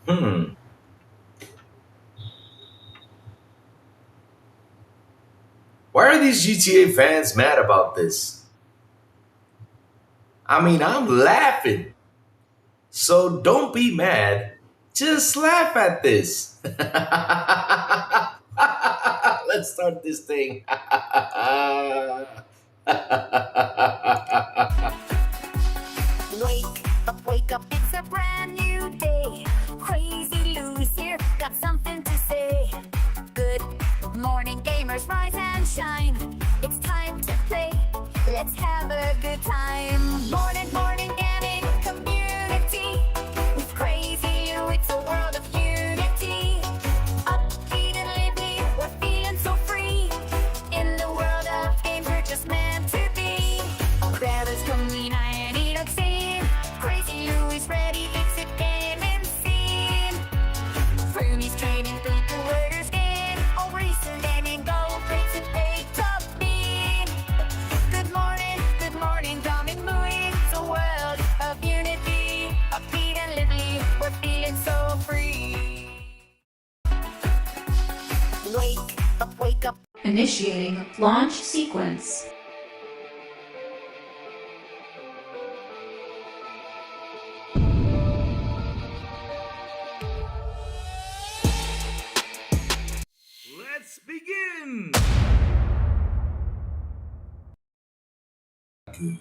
Hmm. Why are these GTA fans mad about this? I mean, I'm laughing. So don't be mad. Just laugh at this. Let's start this thing. Wake up, it's a brand new day. Crazy Lou's here, got something to say. Good morning, gamers, rise and shine. It's time to play, let's have a good time. Morning, morning, gaming community. With Crazy Lou, it's a world of unity. Upbeat and lively, we're feeling so free. In the world of games, we're just meant to be. Grab us, come and eat a scene. Crazy Lou is ready, it's a gaming scene. Fruities trading people, orders in. All racing and go, race it, A to B. Good morning, coming, moving. It's a world of unity. Upbeat and lively, we're feeling so free. Wake up. Initiating launch sequence. Let's begin. Good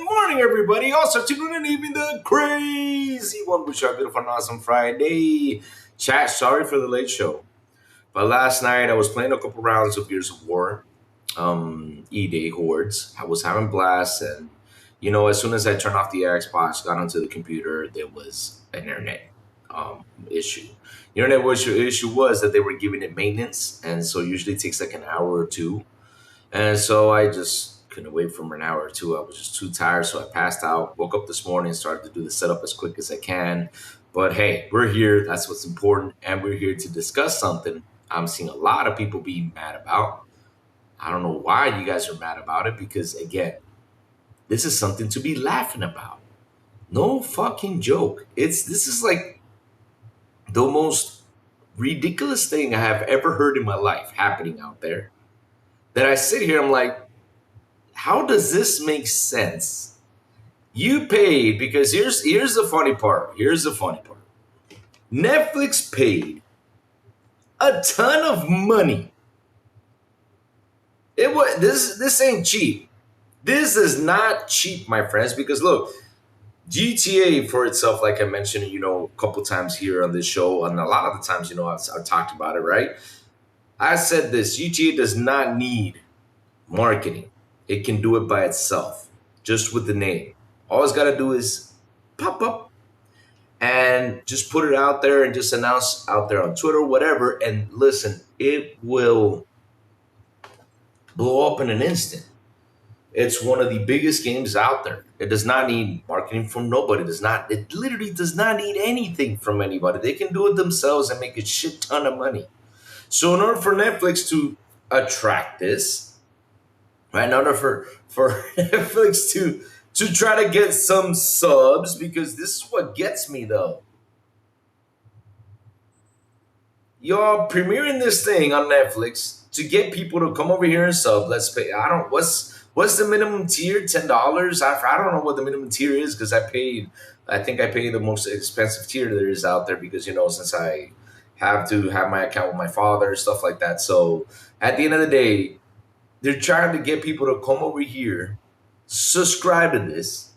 morning, everybody. Also, tuning in even the crazy one. Wish you a beautiful and awesome Friday. Chat, sorry for the late show. But last night I was playing a couple rounds of Gears of War, E-Day Hordes. I was having blasts, and as soon as I turned off the Xbox, got onto the computer, there was an internet issue. The issue was that they were giving it maintenance, and so usually it takes like an hour or two. And so I just couldn't wait for an hour or two. I was just too tired, so I passed out. Woke up this morning, started to do the setup as quick as I can. But hey, we're here. That's what's important, and we're here to discuss something I'm seeing a lot of people being mad about. I don't know why you guys are mad about it because, again, this is something to be laughing about. No fucking joke. This is like the most ridiculous thing I have ever heard in my life happening out there. That I sit here, I'm like, how does this make sense? You paid because here's the funny part. Here's the funny part. Netflix paid a ton of money. This ain't cheap. This is not cheap, my friends, because look, GTA for itself, like I mentioned, a couple times here on this show, and a lot of the times, I've talked about it, right? I said this: GTA does not need marketing. It can do it by itself, just with the name. All it's got to do is pop up and just put it out there and just announce out there on Twitter, whatever. And listen, it will blow up in an instant. It's one of the biggest games out there. It does not need marketing from nobody. It literally does not need anything from anybody. They can do it themselves and make a shit ton of money. So in order for Netflix to attract this, right? In order for Netflix to try to get some subs, because this is what gets me though. Y'all premiering this thing on Netflix to get people to come over here and sub. Let's pay. I don't. What's the minimum tier? $10. I don't know what the minimum tier is because I paid. I think I paid the most expensive tier there is out there because since I have to have my account with my father, stuff like that. So at the end of the day, they're trying to get people to come over here, subscribe to this,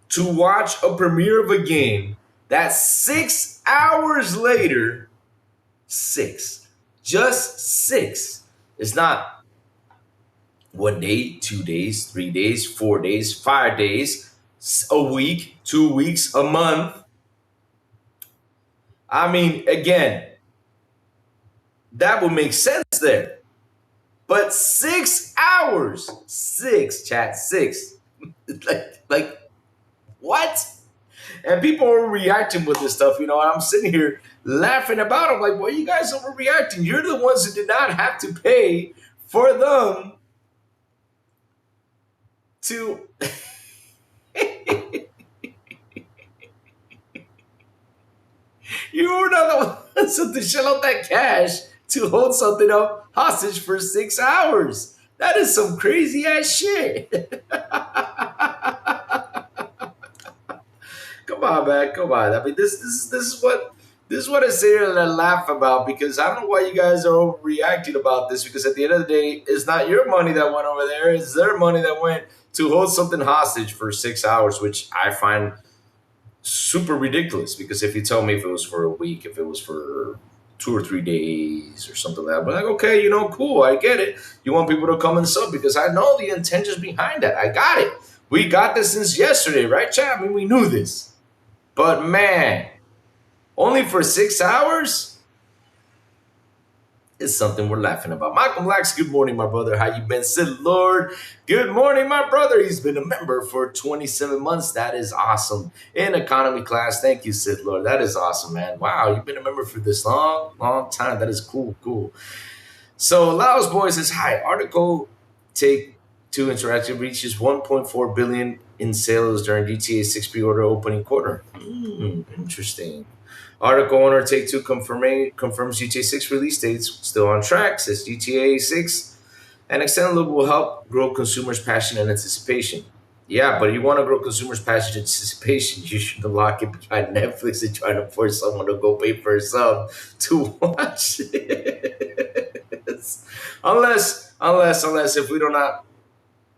to watch a premiere of a game that 6 hours later, just six. It's not 1 day, 2 days, 3 days, 4 days, 5 days, a week, 2 weeks, a month. I mean, again, that would make sense there. But 6 hours, six. like what? And people are reacting with this stuff, and I'm sitting here laughing about it. I'm like, why are you guys overreacting? You're the ones who did not have to pay for them to So to shell out that cash to hold something up hostage for 6 hours. That is some crazy ass shit. Come on, man. Come on. I mean, this is what I sit here and I laugh about because I don't know why you guys are overreacting about this. Because at the end of the day, it's not your money that went over there; it's their money that went to hold something hostage for 6 hours, which I find super ridiculous. Because if you tell me if it was for a week, if it was for 2 or 3 days or something like that, but like, okay, cool, I get it. You want people to come and sub because I know the intentions behind that. I got it. We got this since yesterday, right, chat? I mean, we knew this. But man, only for 6 hours is something we're laughing about. Michael Blacks, good morning, my brother. How you been? Sid Lord, good morning, my brother. He's been a member for 27 months. That is awesome. In economy class, thank you, Sid Lord. That is awesome, man. Wow, you've been a member for this long time. That is cool. So Laos Boy says, hi, article Take Two Interactive reaches 1.4 billion in sales during GTA 6 pre-order opening quarter. Interesting. Article owner Take Two confirms GTA 6 release dates still on track, says GTA 6 and extended loop will help grow consumers' passion and anticipation. Yeah, but you want to grow consumers' passion and anticipation, you should lock it behind Netflix and try to force someone to go pay for a sub to watch it. Unless if we do not,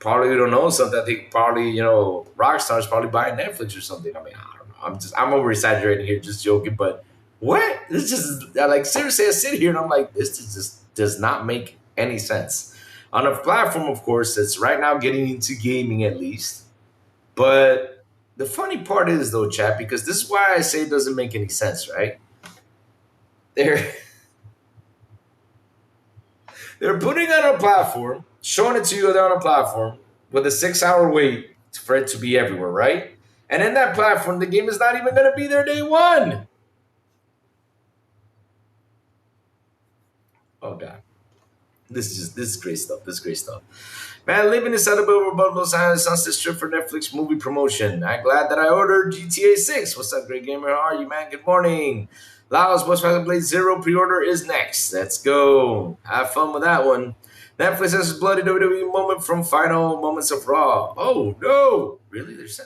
probably we don't know something. I think probably Rockstar's probably buying Netflix or something. I mean, I don't know. I'm over exaggerating here, just joking. But what? This just like seriously, I sit here and I'm like, this just does not make any sense. On a platform, of course, that's right now getting into gaming at least. But the funny part is though, chat, because this is why I say it doesn't make any sense, right? They're putting it on a platform, showing it to you on a platform with a 6 hour wait for it to be everywhere, right? And in that platform, the game is not even going to be there day one. Oh God, this is great stuff. This is great stuff, man. Living inside of Los Angeles Sunset Strip for Netflix movie promotion. I'm glad that I ordered GTA 6. What's up, great gamer? How are you, man? Good morning. Laos West Final Blade Zero pre-order is next. Let's go. Have fun with that one. Netflix has a bloody WWE moment from final moments of Raw. Oh no, really? There's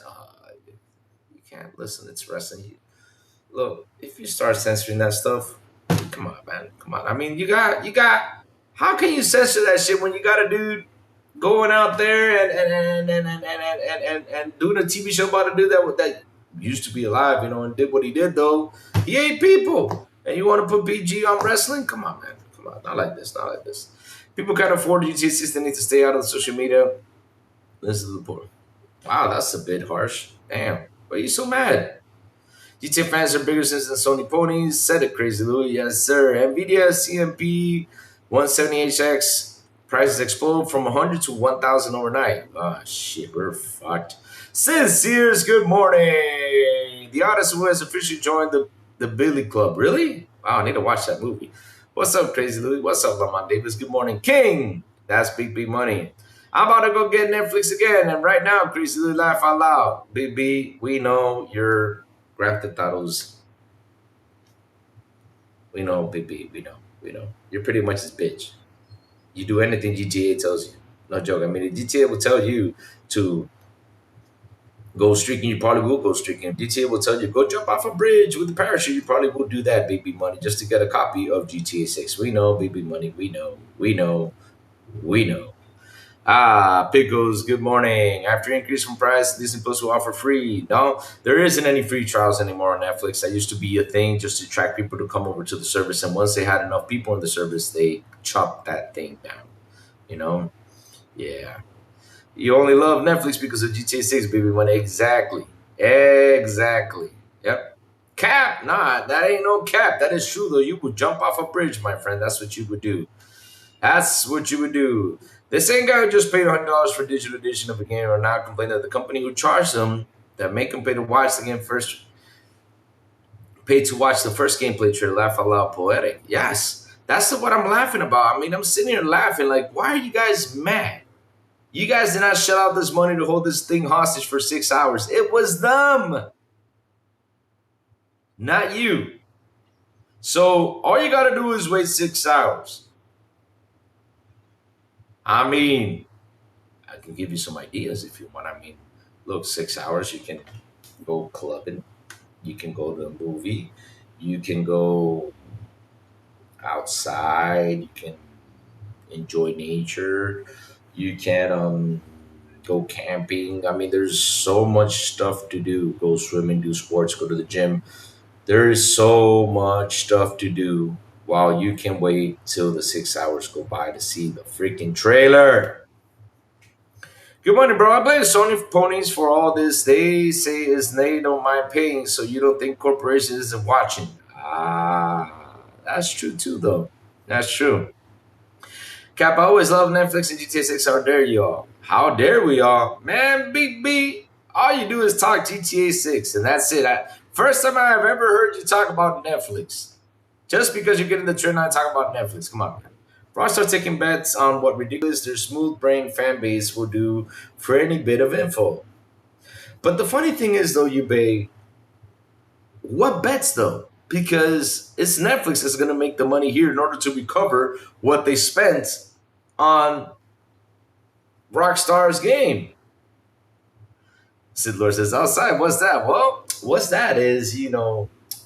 you can't listen. It's wrestling. Look, if you start censoring that stuff, come on, man. Come on. I mean, you got. How can you censor that shit when you got a dude going out there and doing a TV show about a dude that used to be alive, and did what he did though. He ate people, and you want to put PG on wrestling? Come on, man. Come on. Not like this. Not like this. People can't afford GTA 6. They need to stay out of the social media. This is the poor. Wow, that's a bit harsh. Damn. Why are you so mad? GTA fans are bigger since the Sony ponies. Said it, Crazy Louie. Yes, sir. NVIDIA CMP 178X prices explode from 100 to 1,000 overnight. Oh, shit. We're fucked. Sincere's, good morning. The artist who has officially joined the Billy Club. Really? Wow, I need to watch that movie. What's up, Crazy Louie? What's up, Lamont Davis? Good morning. King. That's big money. I'm about to go get Netflix again. And right now, Crazy Louie, laugh out loud. Big B, we know you're Grand Theft Autos. We know, Big B. We know. You're pretty much his bitch. You do anything GTA tells you. No joke. I mean, the GTA will tell you to go streaking, you probably will go streaking. GTA will tell you, go jump off a bridge with a parachute. You probably will do that, Big B Money, just to get a copy of GTA 6. We know, Big B Money. We know. Pickles, good morning. After increase from price, Disney Plus will offer free. No, there isn't any free trials anymore on Netflix. That used to be a thing just to attract people to come over to the service. And once they had enough people in the service, they chopped that thing down. Yeah. You only love Netflix because of GTA 6, baby money. Exactly. Yep. Cap? Nah, that ain't no cap. That is true, though. You would jump off a bridge, my friend. That's what you would do. The same guy who just paid $100 for digital edition of a game are now complaining that the company who charged them that make them pay to watch the game first, paid to watch the first gameplay trailer. Laugh out loud, poetic. Yes, that's what I'm laughing about. I mean, I'm sitting here laughing like, why are you guys mad? You guys did not shell out this money to hold this thing hostage for 6 hours. It was them, not you. So all you got to do is wait 6 hours. I mean, I can give you some ideas if you want. I mean, look, 6 hours, you can go clubbing, you can go to a movie, you can go outside, you can enjoy nature, you can go camping. I mean, there's so much stuff to do. Go swimming, do sports, go to the gym. There is so much stuff to do while you can wait till the 6 hours go by to see the freaking trailer. Good morning, bro. I blame Sony ponies for all this. They say is they don't mind paying, so you don't think corporations isn't watching. Ah, that's true too, though. That's true. Cap, I always love Netflix and GTA 6. How dare y'all? How dare we all? Man, Big B, all you do is talk GTA 6, and that's it. First time I've ever heard you talk about Netflix. Just because you're getting the trend, I talk about Netflix. Come on, man. Rockstar taking bets on what ridiculous their smooth brain fan base will do for any bit of info. But the funny thing is, though, you bay, what bets though? Because it's Netflix that's going to make the money here in order to recover what they spent on Rockstar's game. Sid Lord says, outside, what's that? Well, what's that is,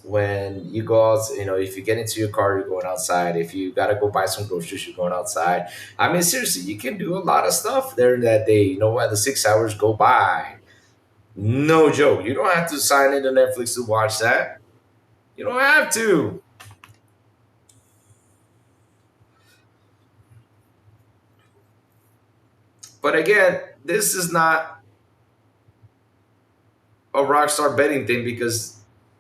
when you go out, if you get into your car, you're going outside. If you got to go buy some groceries, you're going outside. I mean, seriously, you can do a lot of stuff there that day, while the 6 hours go by. No joke. You don't have to sign into Netflix to watch that. You don't have to. But again, this is not a Rockstar betting thing because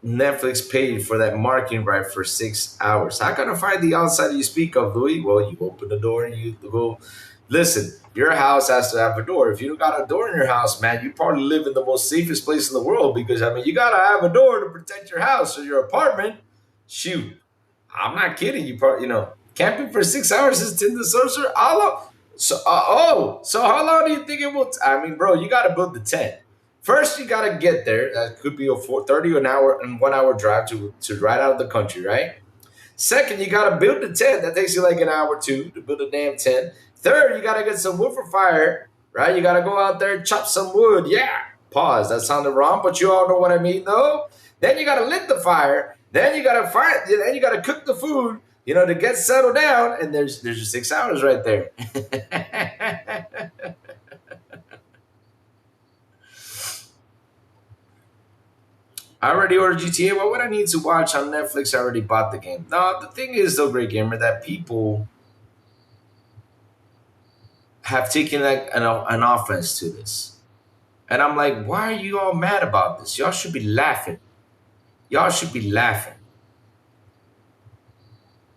Netflix paid for that marketing right for 6 hours. How can I find the outside you speak of, Louis? Well, you open the door and you go. Listen, your house has to have a door. If you don't got a door in your house, man, you probably live in the most safest place in the world because, you got to have a door to protect your house or your apartment. Shoot, I'm not kidding. You probably, camping for 6 hours is Tinder sorcerer. How long? So how long do you think it will? Bro, you got to build the tent. First, you got to get there. That could be a 30 an hour and 1 hour drive to right out of the country, right? Second, you got to build the tent. That takes you like an hour or two to build a damn tent. Third, you got to get some wood for fire, right? You got to go out there and chop some wood. Yeah. Pause. That sounded wrong, but you all know what I mean, though. Then you got to lit the fire. Then you got to fire. Then you got to cook the food, to get settled down. And there's your 6 hours right there. I already ordered GTA. What would I need to watch on Netflix? I already bought the game. No, the thing is, though, Great Gamer, that people have taken an offense to this. And I'm like, why are you all mad about this? Y'all should be laughing. Y'all should be laughing.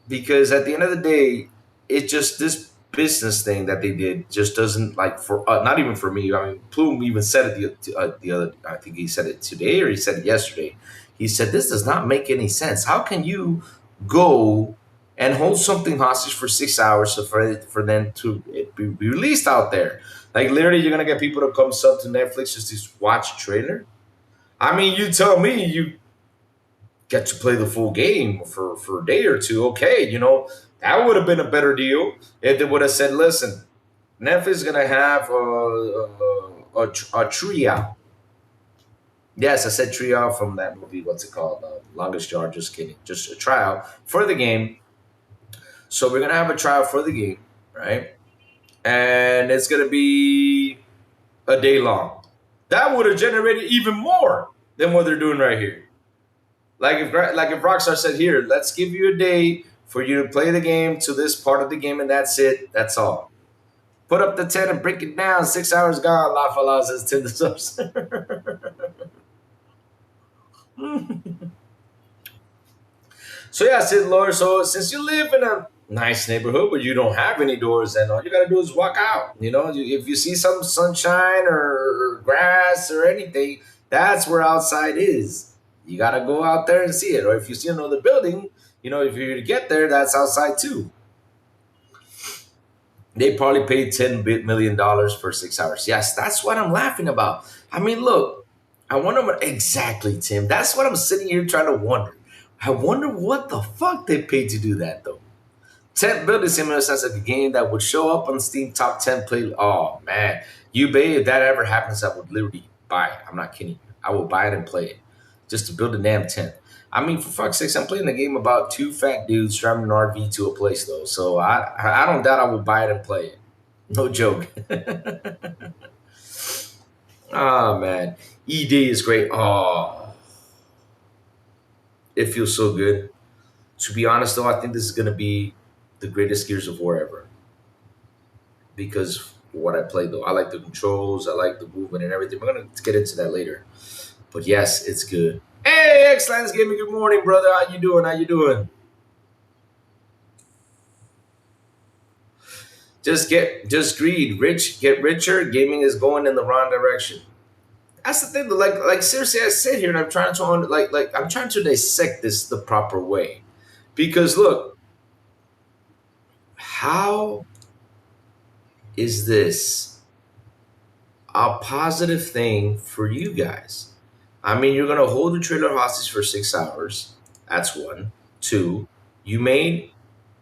Because at the end of the day, it just, this business thing that they did just doesn't, like, for not even for me. Plume even said it the other, I think he said it today or he said it yesterday. He said, this does not make any sense. How can you go and hold something hostage for 6 hours for them to be released out there? Like, literally, you're going to get people to come sub to Netflix just to watch a trailer? You tell me you get to play the full game for a day or two. Okay, that would have been a better deal if they would have said, listen, Netflix is going to have a trio. Yes, I said trio from that movie. What's it called? Longest Yard. Just kidding. Just a trial for the game. So we're going to have a trial for the game, right? And it's going to be a day long. That would have generated even more than what they're doing right here. Like if Rockstar said, here, let's give you a day for you to play the game to this part of the game, and that's it. That's all. Put up the tent and break it down. 6 hours gone. La Fala says 10 the subs. So yeah, Sid Lord. So since you live in a nice neighborhood but you don't have any doors, then all you gotta do is walk out. If you see some sunshine or grass or anything, that's where outside is. You gotta go out there and see it. Or if you see another building, if you're to get there, that's outside too. They probably paid $10 million for 6 hours. Yes, that's what I'm laughing about. Look, I wonder what exactly, Tim. That's what I'm sitting here trying to wonder. I wonder what the fuck they paid to do that though. 10 building simulator sounds like a game that would show up on Steam top 10 play. Oh man, you bet if that ever happens, I would literally buy it. I'm not kidding you. I will buy it and play it just to build a damn tent. I mean, for fuck's sakes, I'm playing a game about two fat dudes driving an RV to a place though, so I don't doubt I will buy it and play it. No joke. Oh man, ED is great. Oh, it feels so good. To be honest though, I think this is gonna be the greatest Gears of War ever because what I played though. I like the controls, I like the movement and everything. We're gonna get into that later. But yes, it's good. Hey, X-Lines Gaming, good morning, brother. How you doing? How you doing? Just greed. Rich, get richer. Gaming is going in the wrong direction. That's the thing. Like seriously, I sit here and I'm trying to I'm trying to dissect this the proper way. Because look, how is this a positive thing for you guys? I mean, you're gonna hold the trailer hostage for 6 hours. That's one. Two, you made.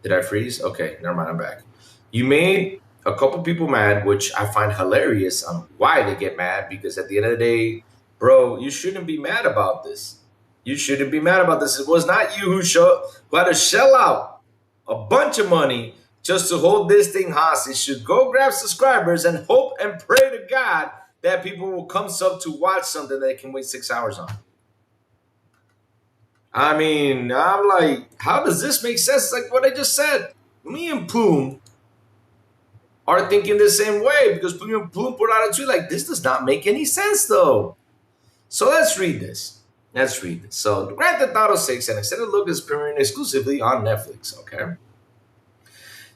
Did I freeze? Okay, never mind. I'm back. You made a couple people mad, which I find hilarious on why they get mad. Because at the end of the day, bro, you shouldn't be mad about this. You shouldn't be mad about this. It was not you who had to shell out a bunch of money just to hold this thing hostage. Should go grab subscribers and hope and pray to God that people will come sub to watch something they can wait 6 hours on. I mean, I'm like, how does this make sense? It's like what I just said. Me and Plume are thinking the same way because Plume put out a tweet like, this does not make any sense though. So let's read this. Let's read this. So Grand Theft Auto 6 and extended look is premiering exclusively on Netflix, okay?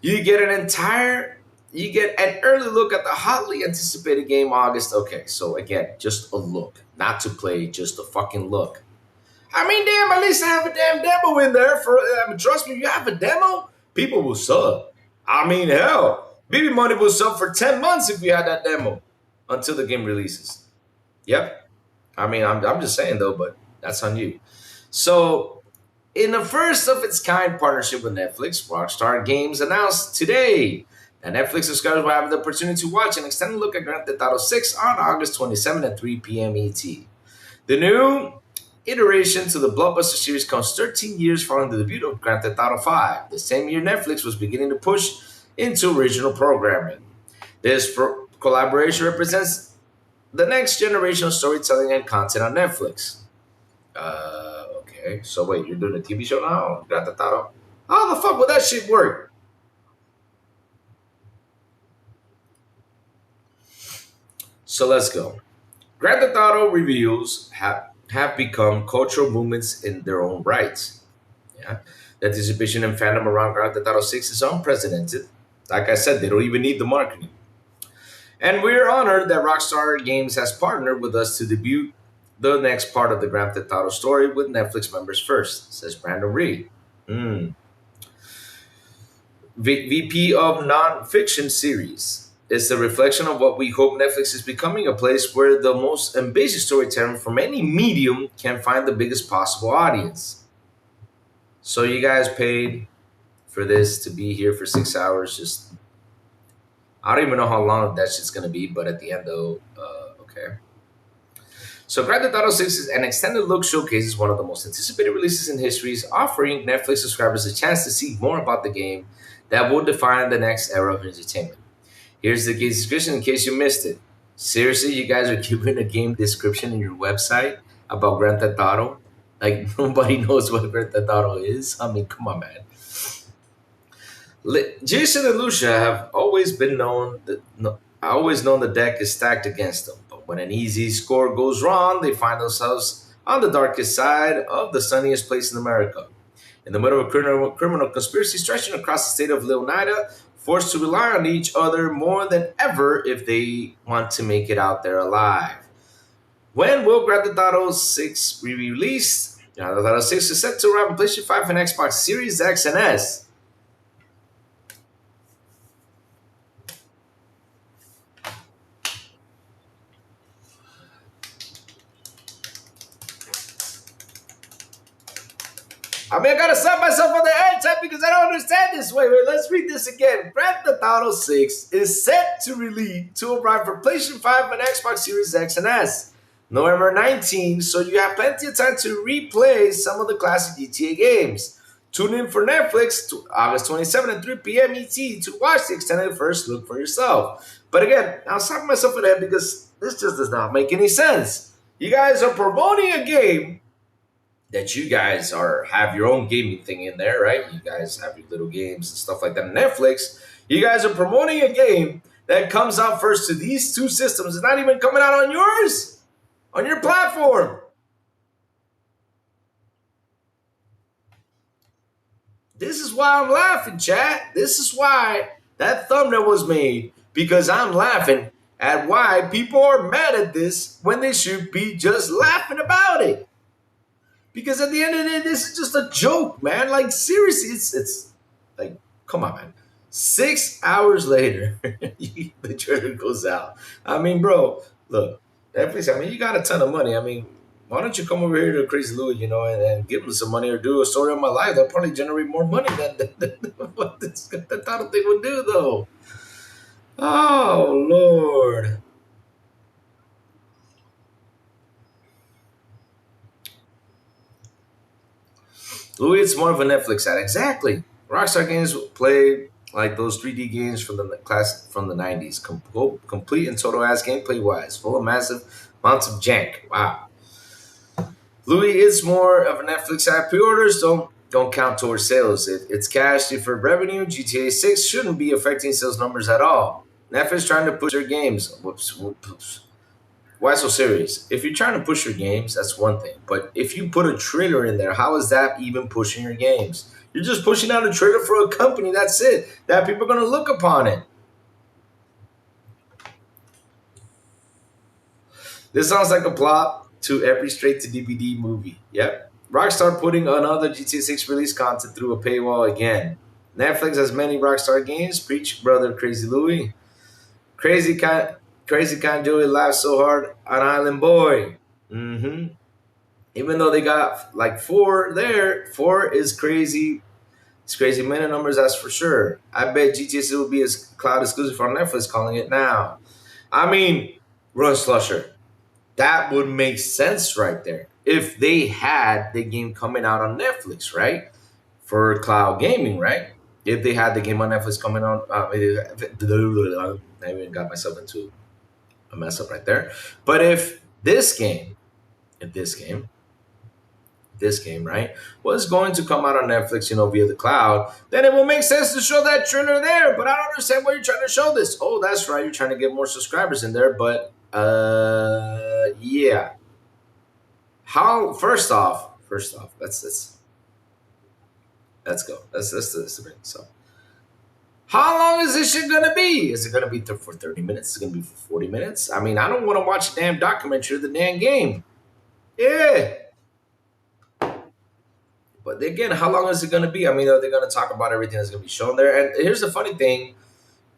You get an early look at the hotly anticipated game August. Okay, so again, just a look. Not to play, just a fucking look. I mean, damn, at least I have a damn demo in there. Trust me, you have a demo, people will sub. I mean, hell, BB Money will sub for 10 months if we had that demo until the game releases. Yep. I mean, I'm just saying, though, but that's on you. So, in the first of its kind partnership with Netflix, Rockstar Games announced today that Netflix subscribers will have the opportunity to watch an extended look at Grand Theft Auto 6 on August 27 at 3 p.m. ET. The new iteration to the blockbuster series comes 13 years following the debut of Grand Theft Auto 5. The same year, Netflix was beginning to push into original programming. This collaboration represents the next generation of storytelling and content on Netflix. Okay, so wait, you're doing a TV show now? Grand Theft Auto? How the fuck would that shit work? So let's go. Grand Theft Auto reveals have become cultural movements in their own rights. Yeah, the anticipation and fandom around Grand Theft Auto 6 is unprecedented. Like I said, they don't even need the marketing. And we're honored that Rockstar Games has partnered with us to debut the next part of the Grand Theft Auto story with Netflix members first, says Brandon Reed. VP of Non-Fiction Series. It's a reflection of what we hope Netflix is becoming, a place where the most ambitious storytelling from any medium can find the biggest possible audience. So you guys paid for this to be here for 6 hours. Just I don't even know how long that shit's gonna be, but at the end though, okay. So Grand Theft Auto 6 is an extended look showcases one of the most anticipated releases in history, offering Netflix subscribers a chance to see more about the game that will define the next era of entertainment. Here's the game description in case you missed it. Seriously, you guys are giving a game description in your website about Grand Theft Auto? Like nobody knows what Grand Theft Auto is? I mean, come on, man. Jason and Lucia have always been known the deck is stacked against them. But when an easy score goes wrong, they find themselves on the darkest side of the sunniest place in America. In the middle of a criminal conspiracy stretching across the state of Leonida, forced to rely on each other more than ever if they want to make it out there alive. When will Grand Theft Auto 6 be released? Grand Theft Auto 6 is set to arrive on PlayStation 5 and Xbox Series X and S. I mean, I gotta slap myself on the head, chat, because I don't understand this. Wait, let's read this again. Grand Theft Auto 6 is set to arrive for PlayStation 5 and Xbox Series X and S. November 19th, so you have plenty of time to replay some of the classic GTA games. Tune in for Netflix to August 27th at 3 p.m. ET to watch the extended first look for yourself. But again, I'm slapping myself in the head because this just does not make any sense. You guys are promoting a game that you guys have your own gaming thing in there, right? You guys have your little games and stuff like that on Netflix. You guys are promoting a game that comes out first to these two systems. It's not even coming out on yours, on your platform. This is why I'm laughing, chat. This is why that thumbnail was made, because I'm laughing at why people are mad at this when they should be just laughing about it. Because at the end of the day, this is just a joke, man. Like, seriously, it's like, come on, man. 6 hours later, the trailer goes out. I mean, bro, look, Netflix, I mean, you got a ton of money. I mean, why don't you come over here to Crazy Louie, and give them some money or do a story of my life? That'll probably generate more money than what this title thing would do, though. Oh, Lord. Louis, it's more of a Netflix ad. Exactly. Rockstar Games play like those 3D games from the class from the 90s. Complete and total ass gameplay wise. Full of massive amounts of jank. Wow. Louis is more of a Netflix ad. Pre-orders don't count towards sales. It's cash deferred revenue. GTA 6 shouldn't be affecting sales numbers at all. Netflix trying to push their games. Whoops. Why so serious? If you're trying to push your games, that's one thing. But if you put a trailer in there, how is that even pushing your games? You're just pushing out a trailer for a company. That's it. That people are going to look upon it. This sounds like a plot to every straight-to-DVD movie. Yep. Rockstar putting another GTA 6 release content through a paywall again. Netflix has many Rockstar games. Preach, brother, Crazy Louie. Crazy kind Joey laughed so hard on Island Boy. Even though they got like 4 there, 4 is crazy. It's crazy many numbers, that's for sure. I bet GTA 6 will be a cloud exclusive on Netflix, calling it now. I mean, Run Slusher. That would make sense right there. If they had the game coming out on Netflix, right? For cloud gaming, right? If they had the game on Netflix coming on, I even got myself into a mess up right there. But if this game, right, was going to come out on Netflix, via the cloud, then it will make sense to show that trailer there. But I don't understand why you're trying to show this. Oh, that's right, you're trying to get more subscribers in there. But yeah. How? First off, let's go. Let's do this a bit. So, how long is this shit gonna be? Is it gonna be for 30 minutes? Is it gonna be for 40 minutes? I mean, I don't want to watch a damn documentary of the damn game. Yeah. But again, how long is it gonna be? I mean, are they gonna talk about everything that's gonna be shown there? And here's the funny thing.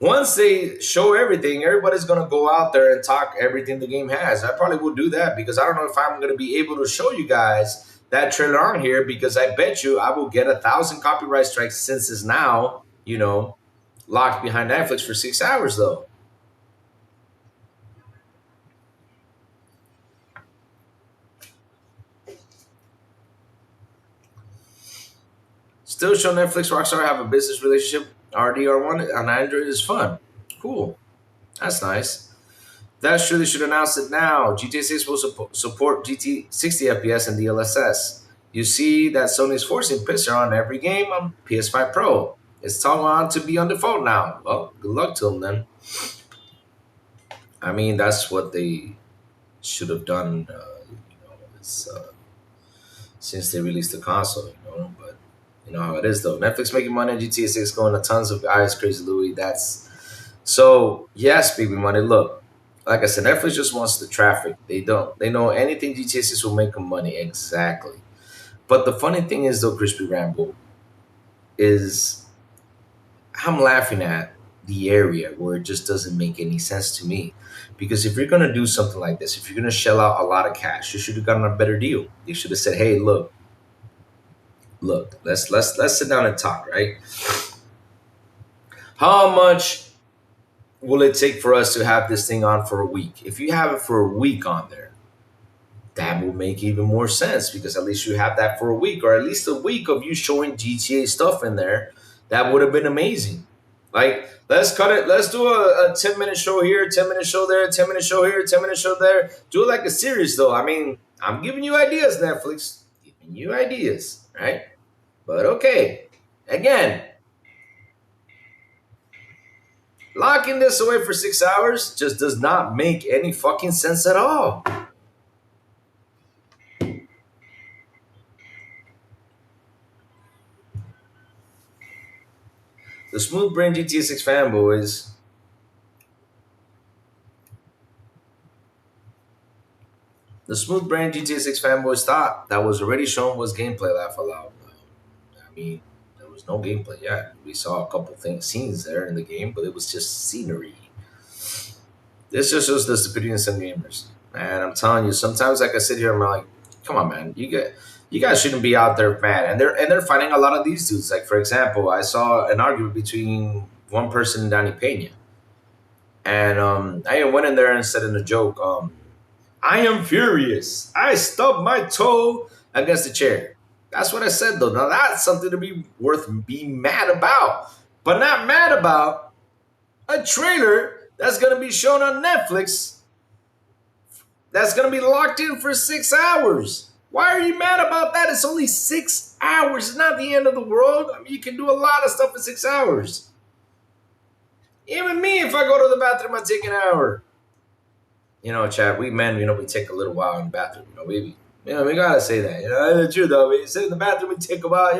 Once they show everything, everybody's going to go out there and talk everything the game has. I probably will do that because I don't know if I'm going to be able to show you guys that trailer on here, because I bet you I will get 1,000 copyright strikes since it's now, locked behind Netflix for 6 hours, though. Still show Netflix Rockstar have a business relationship. RDR1 on Android is fun. Cool. That's nice. That's true. They should announce it now. GTA 6 will support GT 60 FPS and DLSS. You see that Sony's forcing Pixar on every game on PS5 Pro. It's talking on to be on default now. Well, good luck to them then. I mean, that's what they should have done, since they released the console, But you know how it is, though. Netflix making money on GTA 6, going to tons of eyes, Crazy Louie. That's so, yes, baby money. Look, like I said, Netflix just wants the traffic. They don't. They know anything GTA 6 will make them money. Exactly. But the funny thing is, though, Crispy Rambo, is I'm laughing at the area where it just doesn't make any sense to me. Because if you're going to do something like this, if you're going to shell out a lot of cash, you should have gotten a better deal. You should have said, hey, look, look, let's sit down and talk, right? How much will it take for us to have this thing on for a week? If you have it for a week on there, that will make even more sense because at least you have that for a week, or at least a week of you showing GTA stuff in there. That would have been amazing. Like, let's cut it. Let's do a 10-minute show here, 10-minute show there, 10-minute show here, 10-minute show there. Do it like a series, though. I mean, I'm giving you ideas, Netflix. Giving you ideas, right? But okay. Again, locking this away for 6 hours just does not make any fucking sense at all. The Smooth Brain GTA 6 fanboys. The Smooth Brain GTA 6 fanboys thought that was already shown was gameplay, laugh aloud. I mean, there was no gameplay yet. We saw a couple scenes there in the game, but it was just scenery. This just shows the stupidity in some gamers. And I'm telling you, sometimes like I sit here, I'm like, come on, man, you guys shouldn't be out there mad. And they're fighting a lot of these dudes. Like, for example, I saw an argument between one person and Danny Pena. And I went in there and said in a joke, I am furious. I stubbed my toe against the chair. That's what I said, though. Now, that's something to be worth being mad about. But not mad about a trailer that's going to be shown on Netflix that's going to be locked in for 6 hours. Why are you mad about that? It's only 6 hours. It's not the end of the world. I mean, you can do a lot of stuff in 6 hours. Even me, if I go to the bathroom, I take an hour. You know, Chad, we men, we take a little while in the bathroom. We gotta say that. That's true though. We sit in the bathroom, we take a while.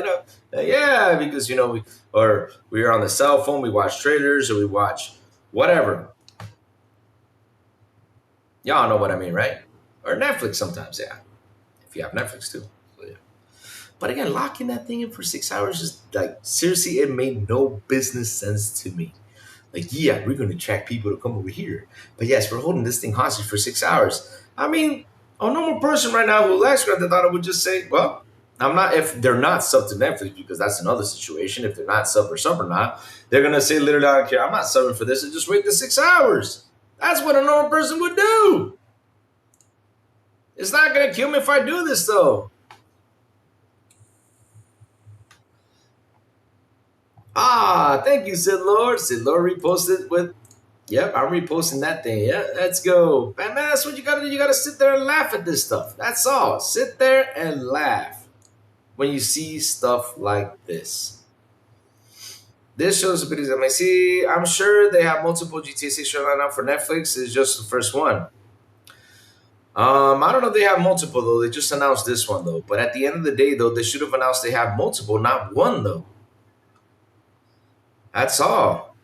Yeah, because we're on the cell phone, we watch trailers, or we watch whatever. Y'all know what I mean, right? Or Netflix sometimes, yeah. If you have Netflix too. So, yeah. But again, locking that thing in for 6 hours is like, seriously, it made no business sense to me. Like, yeah, we're going to attract people to come over here. But yes, we're holding this thing hostage for 6 hours. I mean, a normal person right now who likes Grand Theft Auto would just say, well, I'm not, if they're not sub to Netflix, because that's another situation. If they're not sub or not, they're going to say, literally, I don't care. I'm not subbing for this, and just wait the 6 hours. That's what a normal person would do. It's not going to kill me if I do this, though. Thank you, Sid Lord. Sid Lord reposted with, yep, I'm reposting that thing. Yeah, let's go. Man, that's what you got to do. You got to sit there and laugh at this stuff. That's all. Sit there and laugh when you see stuff like this. This shows a bit of, I'm sure they have multiple GTA 6 right now for Netflix. It's just the first one. I don't know if they have multiple, though. They just announced this one, though. But at the end of the day, though, they should have announced they have multiple, not one, though. That's all.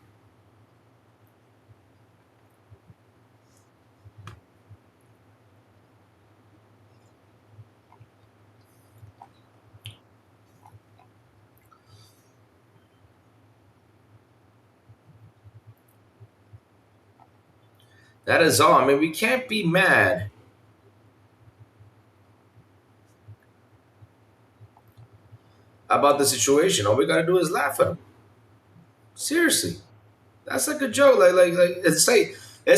That is all. I mean, we can't be mad about the situation. All we gotta do is laugh at them. Seriously, that's like a joke. Like it's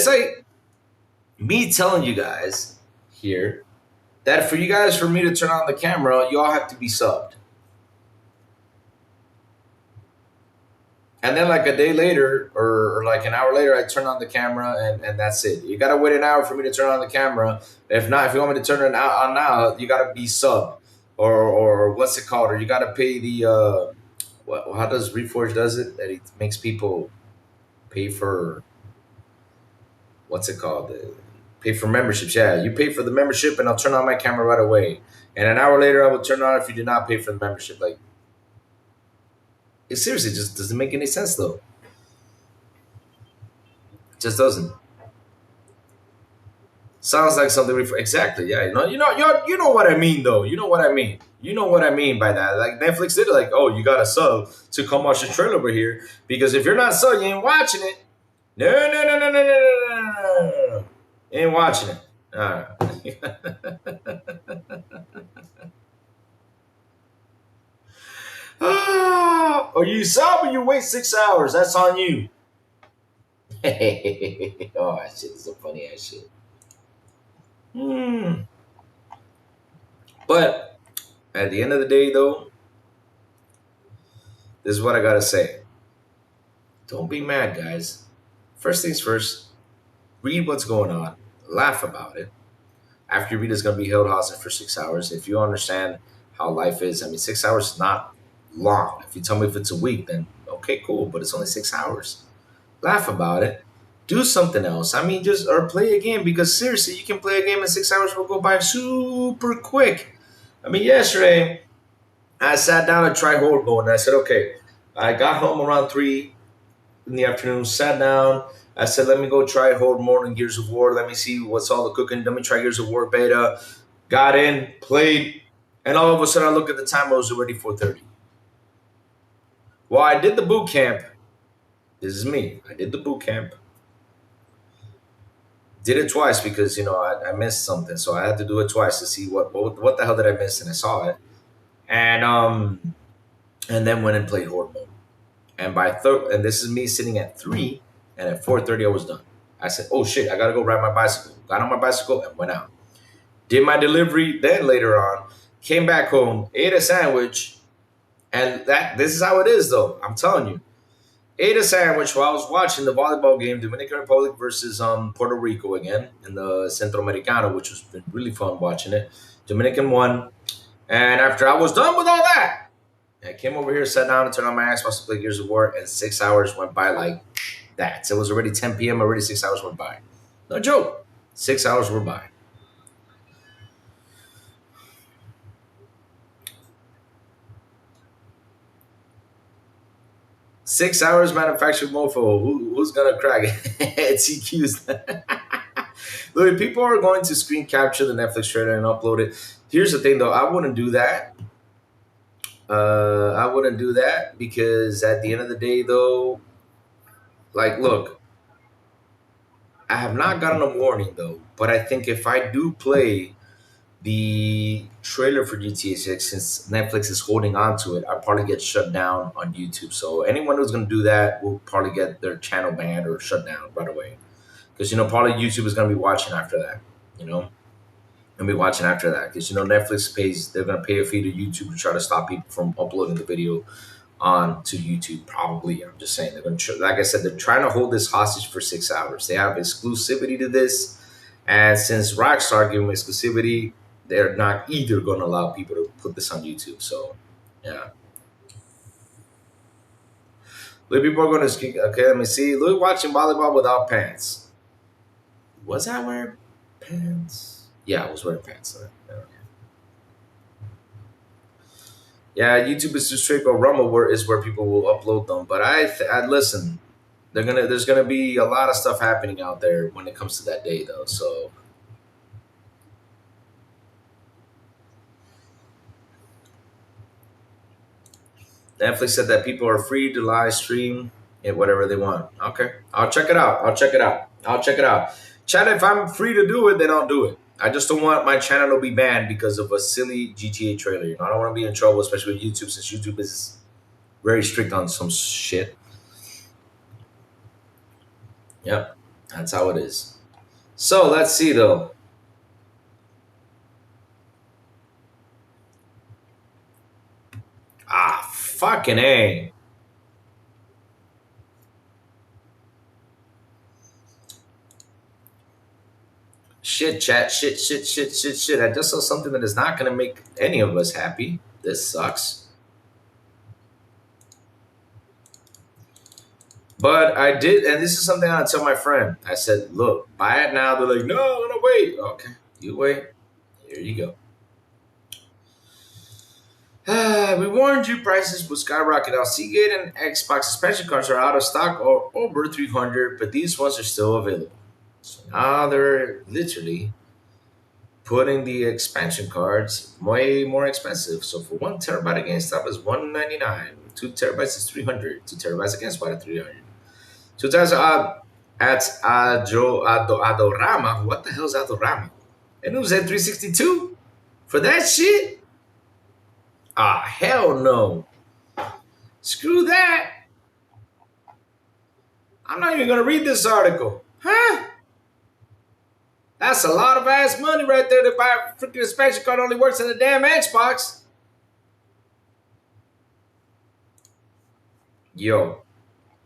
like me telling you guys here that for me to turn on the camera, you all have to be subbed. And then like a day later or like an hour later, I turn on the camera and that's it. You gotta wait an hour for me to turn on the camera. If not, if you want me to turn it on now, you gotta be subbed. Or what's it called? Or you gotta pay the how does Reforge does it? That he makes people pay for, what's it called? Pay for memberships. Yeah, you pay for the membership and I'll turn on my camera right away. And an hour later, I will turn on if you did not pay for the membership. Like, it seriously just doesn't make any sense, though. It just doesn't. Sounds like something exactly. Yeah, you know what I mean, though. You know what I mean. You know what I mean by that. Like Netflix did it. Like, oh, you got to sub to come watch the trailer over here because if you're not sub, you ain't watching it. No. You ain't watching it. All right. or you sub or you wait 6 hours. That's on you. Oh, that shit is some funny ass shit. But at the end of the day, though, this is what I gotta say. Don't be mad, guys. First things first, read what's going on, laugh about it. After you read, it's gonna be held hostage for 6 hours. If you understand how life is, I mean, 6 hours is not long. If you tell me if it's a week, then okay, cool, but it's only 6 hours. Laugh about it. Do something else. I mean, just or play a game because seriously, you can play a game in 6 hours will go by super quick. I mean, yesterday I sat down and tried Horde Mode, and I said, okay. I got home around 3 in the afternoon, sat down. I said, let me go try Horde Mode and Gears of War. Let me see what's all the cooking. Let me try Gears of War beta. Got in, played, and all of a sudden I look at the time. It was already 4:30. Well, I did the boot camp. This is me. I did the boot camp. Did it twice because I missed something, so I had to do it twice to see what the hell did I miss, and I saw it, and then went and played Horde Mode. And and this is me sitting at 3, and at 4:30 I was done. I said, "Oh shit, I gotta go ride my bicycle." Got on my bicycle and went out. Did my delivery. Then later on, came back home, ate a sandwich, and this is how it is though. I'm telling you. Ate a sandwich while I was watching the volleyball game, Dominican Republic versus Puerto Rico again in the Centroamericano, which was been really fun watching it. Dominican won, and after I was done with all that, I came over here, sat down, and turned on my Xbox to play Gears of War, and 6 hours went by like that. So it was already 10 p.m. Already 6 hours went by. No joke. 6 hours were by. Six hours manufactured mofo. Who's gonna crack it? TQ's. Look, people are going to screen capture the Netflix trailer and upload it. Here's the thing, though. I wouldn't do that. I wouldn't do that because at the end of the day, though, like, look, I have not gotten a warning, though. But I think if I do play the trailer for GTA 6, since Netflix is holding on to it, I'll probably get shut down on YouTube. So anyone who's going to do that will probably get their channel banned or shut down right away. Because, probably YouTube is going to be watching after that, Going to be watching after that. Because, Netflix they're going to pay a fee to YouTube to try to stop people from uploading the video onto YouTube, probably. I'm just saying. They're going to, like I said, they're trying to hold this hostage for 6 hours. They have exclusivity to this. And since Rockstar gave them exclusivity, they're not either going to allow people to put this on YouTube. So, yeah. Look, people are going to speak. Okay, let me see. Look, watching volleyball without pants. Was I wearing pants? Yeah, I was wearing pants. Yeah, YouTube is too strict, or Rumble is where people will upload them. But I listen. There's gonna be a lot of stuff happening out there when it comes to that day, though. So. Netflix said that people are free to live stream it whatever they want. Okay, I'll check it out. Chat, if I'm free to do it, then I'll do it. I just don't want my channel to be banned because of a silly GTA trailer. I don't want to be in trouble, especially with YouTube, since YouTube is very strict on some shit. Yep, that's how it is. So let's see though. Fucking A. Shit, chat. Shit. I just saw something that is not going to make any of us happy. This sucks. But I did, and this is something I tell my friend. I said, look, buy it now. They're like, no, I'm going to wait. Okay, you wait. Here you go. We warned you prices will skyrocket. Now, Seagate and Xbox expansion cards are out of stock or over 300, but these ones are still available. So now they're literally putting the expansion cards way more expensive. So for 1 terabyte at GameStop is $199. 2 terabytes is $300. 2 terabytes at GameSpot at $300. 2 times at Adorama. What the hell is Adorama? And it was at $362 for that shit. Hell no. Screw that. I'm not even going to read this article. Huh? That's a lot of ass money right there to buy a freaking expansion card only works in the damn Xbox. Yo,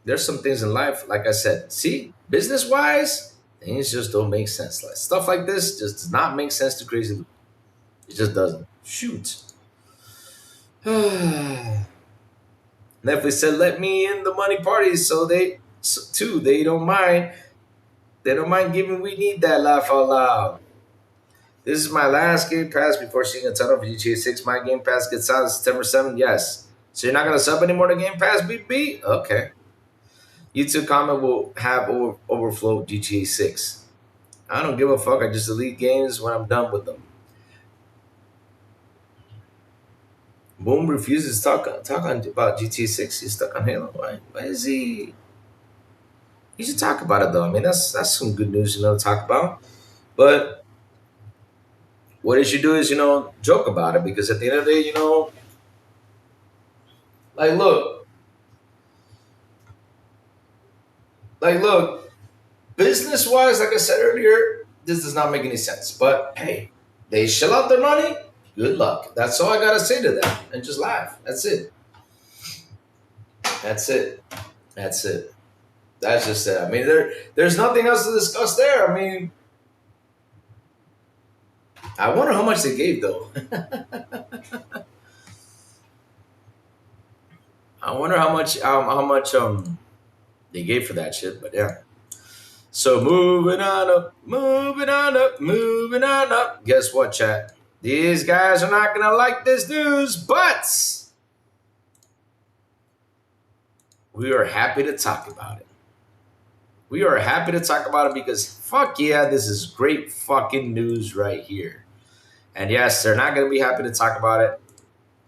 there's some things in life, like I said, see, business wise, things just don't make sense. Like stuff like this just does not make sense to Crazy Lou. It just doesn't. Shoot. Netflix said, "Let me in the money parties," so they don't mind. They don't mind giving. We need that laugh out loud. This is my last Game Pass before seeing a ton of GTA 6. My Game Pass gets out September 7th. Yes. So you're not gonna sub anymore to Game Pass, BB? Okay. YouTube comment will have overflow GTA 6. I don't give a fuck. I just delete games when I'm done with them. Boom refuses to talk about GTA 6. He's stuck on Halo. Why is he? He should talk about it though. I mean, that's some good news, to talk about. But what he should do is, joke about it, because at the end of the day, like look, business wise, like I said earlier, this does not make any sense. But hey, they shell out their money. Good luck. That's all I gotta say to them, and just laugh. That's it. That's it. That's it. That's just it. I mean, there's nothing else to discuss there. I mean, I wonder how much they gave though. I wonder how much they gave for that shit. But yeah. So moving on up, moving on up, moving on up. Guess what, chat? These guys are not gonna like this news, but we are happy to talk about it. We are happy to talk about it because fuck yeah, this is great fucking news right here. And yes, they're not gonna be happy to talk about it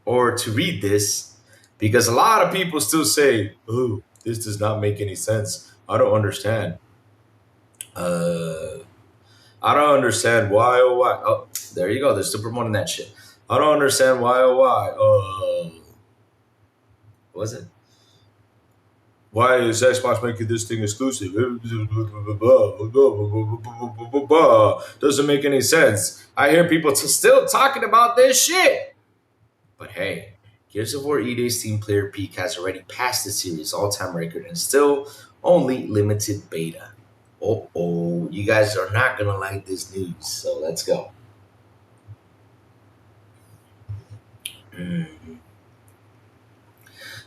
or to read this because a lot of people still say, "Oh, this does not make any sense. I don't understand." I don't understand why. Oh, why? Oh, there you go. They're still promoting that shit. I don't understand why. Oh, why? What was it? Why is Xbox making this thing exclusive? Doesn't make any sense. I hear people still talking about this shit. But hey, Gears of War EA Steam Player Peak has already passed the series' all-time record and still only limited beta. Oh, you guys are not gonna like this news, so let's go.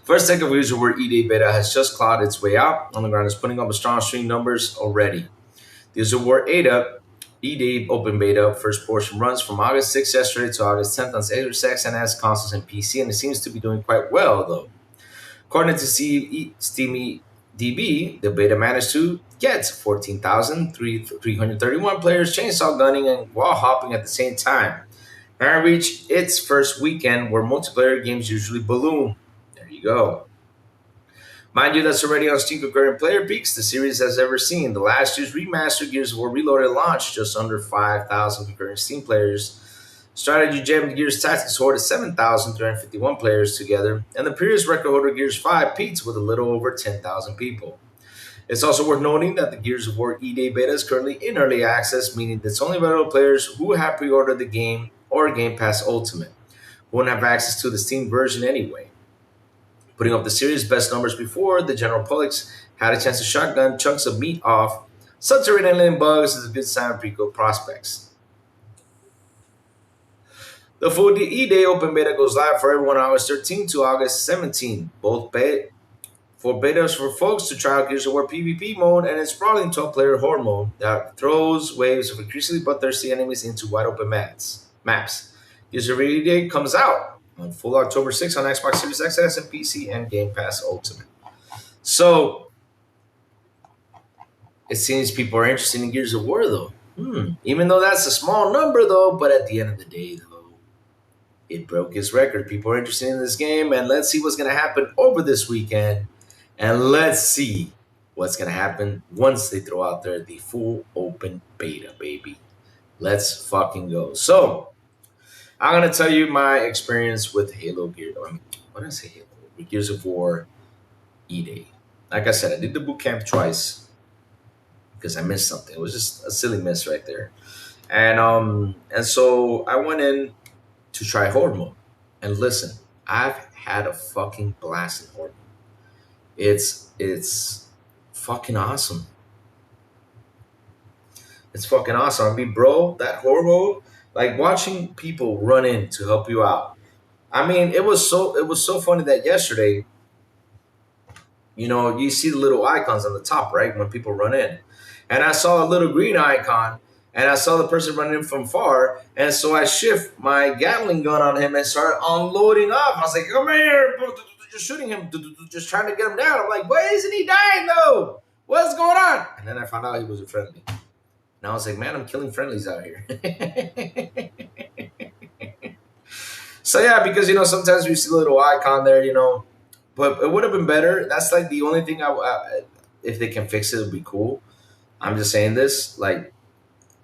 First take of Gears of War EA beta has just clawed its way out on the ground. Is putting up a strong string numbers already. Gears of War EA open beta first portion runs from August 6th yesterday to August 10th on Series X and S consoles and PC, and it seems to be doing quite well though. According to Steam DB, the beta managed to get 14,331 players chainsaw gunning and wall hopping at the same time, and reached its first weekend where multiplayer games usually balloon. There you go. Mind you, that's already on Steam concurrent player peaks the series has ever seen. The last year's remastered Gears of War Reloaded launched just under 5,000 concurrent Steam players. Strategy Gem Gears Tactics hoarded 7,351 players together, and the previous record holder Gears 5 peaked with a little over 10,000 people. It's also worth noting that the Gears of War EA beta is currently in early access, meaning it's only available to players who have pre-ordered the game or Game Pass Ultimate, who won't have access to the Steam version anyway. Putting up the series' best numbers before the general public's had a chance to shotgun chunks of meat off subterranean alien bugs is a good sign of pre-go prospects. The full EA open beta goes live for everyone August 13 to August 17. Both for betas for folks to try out Gears of War PvP mode and its sprawling 12-player horde mode that throws waves of increasingly bloodthirsty enemies into wide open maps. Gears of War EA comes out on full October 6th on Xbox Series X, S, and PC, and Game Pass Ultimate. So it seems people are interested in Gears of War though. Even though that's a small number though, but at the end of the day though, it broke its record. People are interested in this game, and let's see what's going to happen over this weekend. And let's see what's going to happen once they throw out there the full open beta, baby. Let's fucking go. So, I'm going to tell you my experience with Halo Gear. What did I say? Halo? with Gears of War E-Day. Like I said, I did the boot camp twice because I missed something. It was just a silly miss right there. And so I went in to try horde mode. And listen, I've had a fucking blast in horde mode. It's fucking awesome. It's fucking awesome. I mean, bro, that horde mode, like watching people run in to help you out. I mean, it was so funny that yesterday, you see the little icons on the top, right? When people run in. And I saw a little green icon and I saw the person running in from far. And so I shift my Gatling gun on him and start unloading off. I was like, come here, just shooting him, just trying to get him down. I'm like, why isn't he dying though? What's going on? And then I found out he was a friendly. And I was like, man, I'm killing friendlies out here. So yeah, because sometimes we see a little icon there, but it would have been better. That's like the only thing if they can fix it, it'd be cool. I'm just saying this, like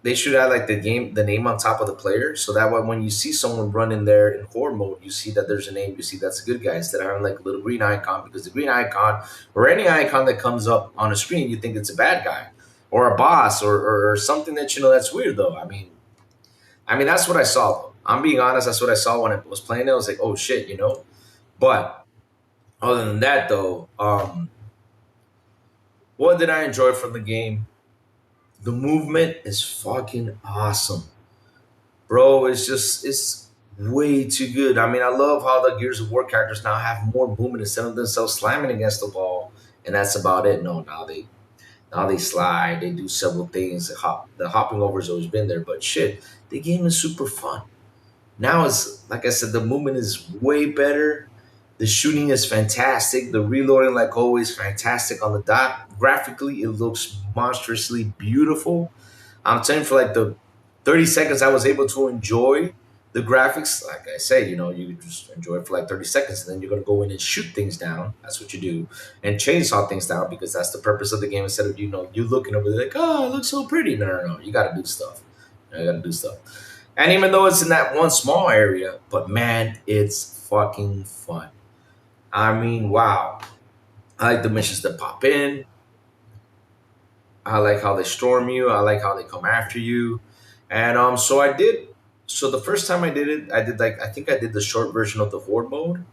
they should have like the name on top of the player, so that way when you see someone run in there in horde mode, you see that there's a name, you see that's a good guy instead of having like a little green icon, because the green icon or any icon that comes up on a screen, you think it's a bad guy or a boss or something that that's weird though. I mean that's what I saw though. I'm being honest, that's what I saw when I was playing it. I was like, oh shit. But other than that though, what did I enjoy from the game? The movement is fucking awesome, bro. It's way too good. I mean, I love how the Gears of War characters now have more movement instead of themselves slamming against the wall, and that's about it. No, now they slide, they do several things. The hopping over has always been there, but shit, the game is super fun. Now it's like I said, the movement is way better. The shooting is fantastic. The reloading, like always, fantastic on the dot. Graphically, it looks monstrously beautiful. I'm telling you, for like the 30 seconds I was able to enjoy the graphics, like I say, you just enjoy it for like 30 seconds, and then you're gonna go in and shoot things down. That's what you do, and chainsaw things down, because that's the purpose of the game. Instead of you looking over there like, oh, it looks so pretty. No, no, no. You gotta do stuff. You gotta do stuff. And even though it's in that one small area, but man, it's fucking fun. I mean, wow. I like the missions that pop in. I like how they storm you. I like how they come after you. And so I did. So the first time I did it, I think I did the short version of the horde mode.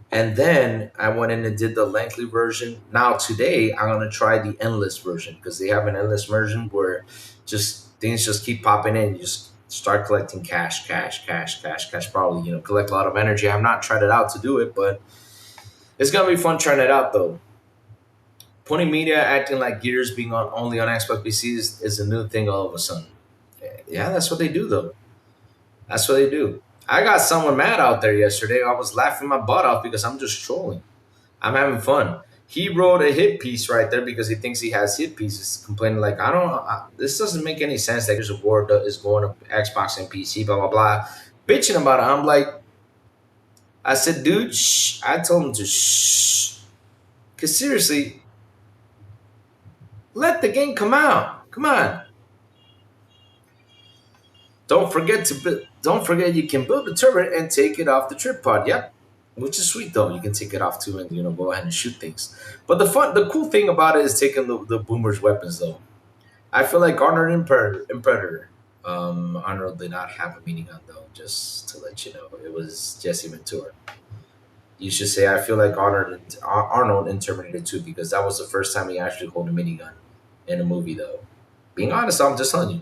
And then I went in and did the lengthy version. Now today I'm gonna try the endless version, because they have an endless version where just things just keep popping in. You just start collecting cash, cash, cash, cash, cash. Probably collect a lot of energy. I've not tried it out to do it, but it's gonna be fun trying it out though. Pony Media acting like Gears being only on Xbox PC is a new thing all of a sudden. Yeah, that's what they do though. That's what they do. I got someone mad out there yesterday. I was laughing my butt off because I'm just trolling. I'm having fun. He wrote a hit piece right there because he thinks he has hit pieces, complaining like, this doesn't make any sense that Gears of War is going to Xbox and PC, blah, blah, blah. Bitching about it. I'm like, I said, dude, shh. I told him to shh. Because seriously, let the game come out. Come on. Don't forget you can build the turret and take it off the trip pod. Yep. Which is sweet though. You can take it off too and go ahead and shoot things. But the cool thing about it is taking the boomer's weapons though. I feel like Arnold and Predator. Arnold did not have a minigun though, just to let you know. It was Jesse Ventura. You should say I feel like Arnold in Terminator 2, because that was the first time he actually held a minigun in a movie though. Being honest, I'm just telling you.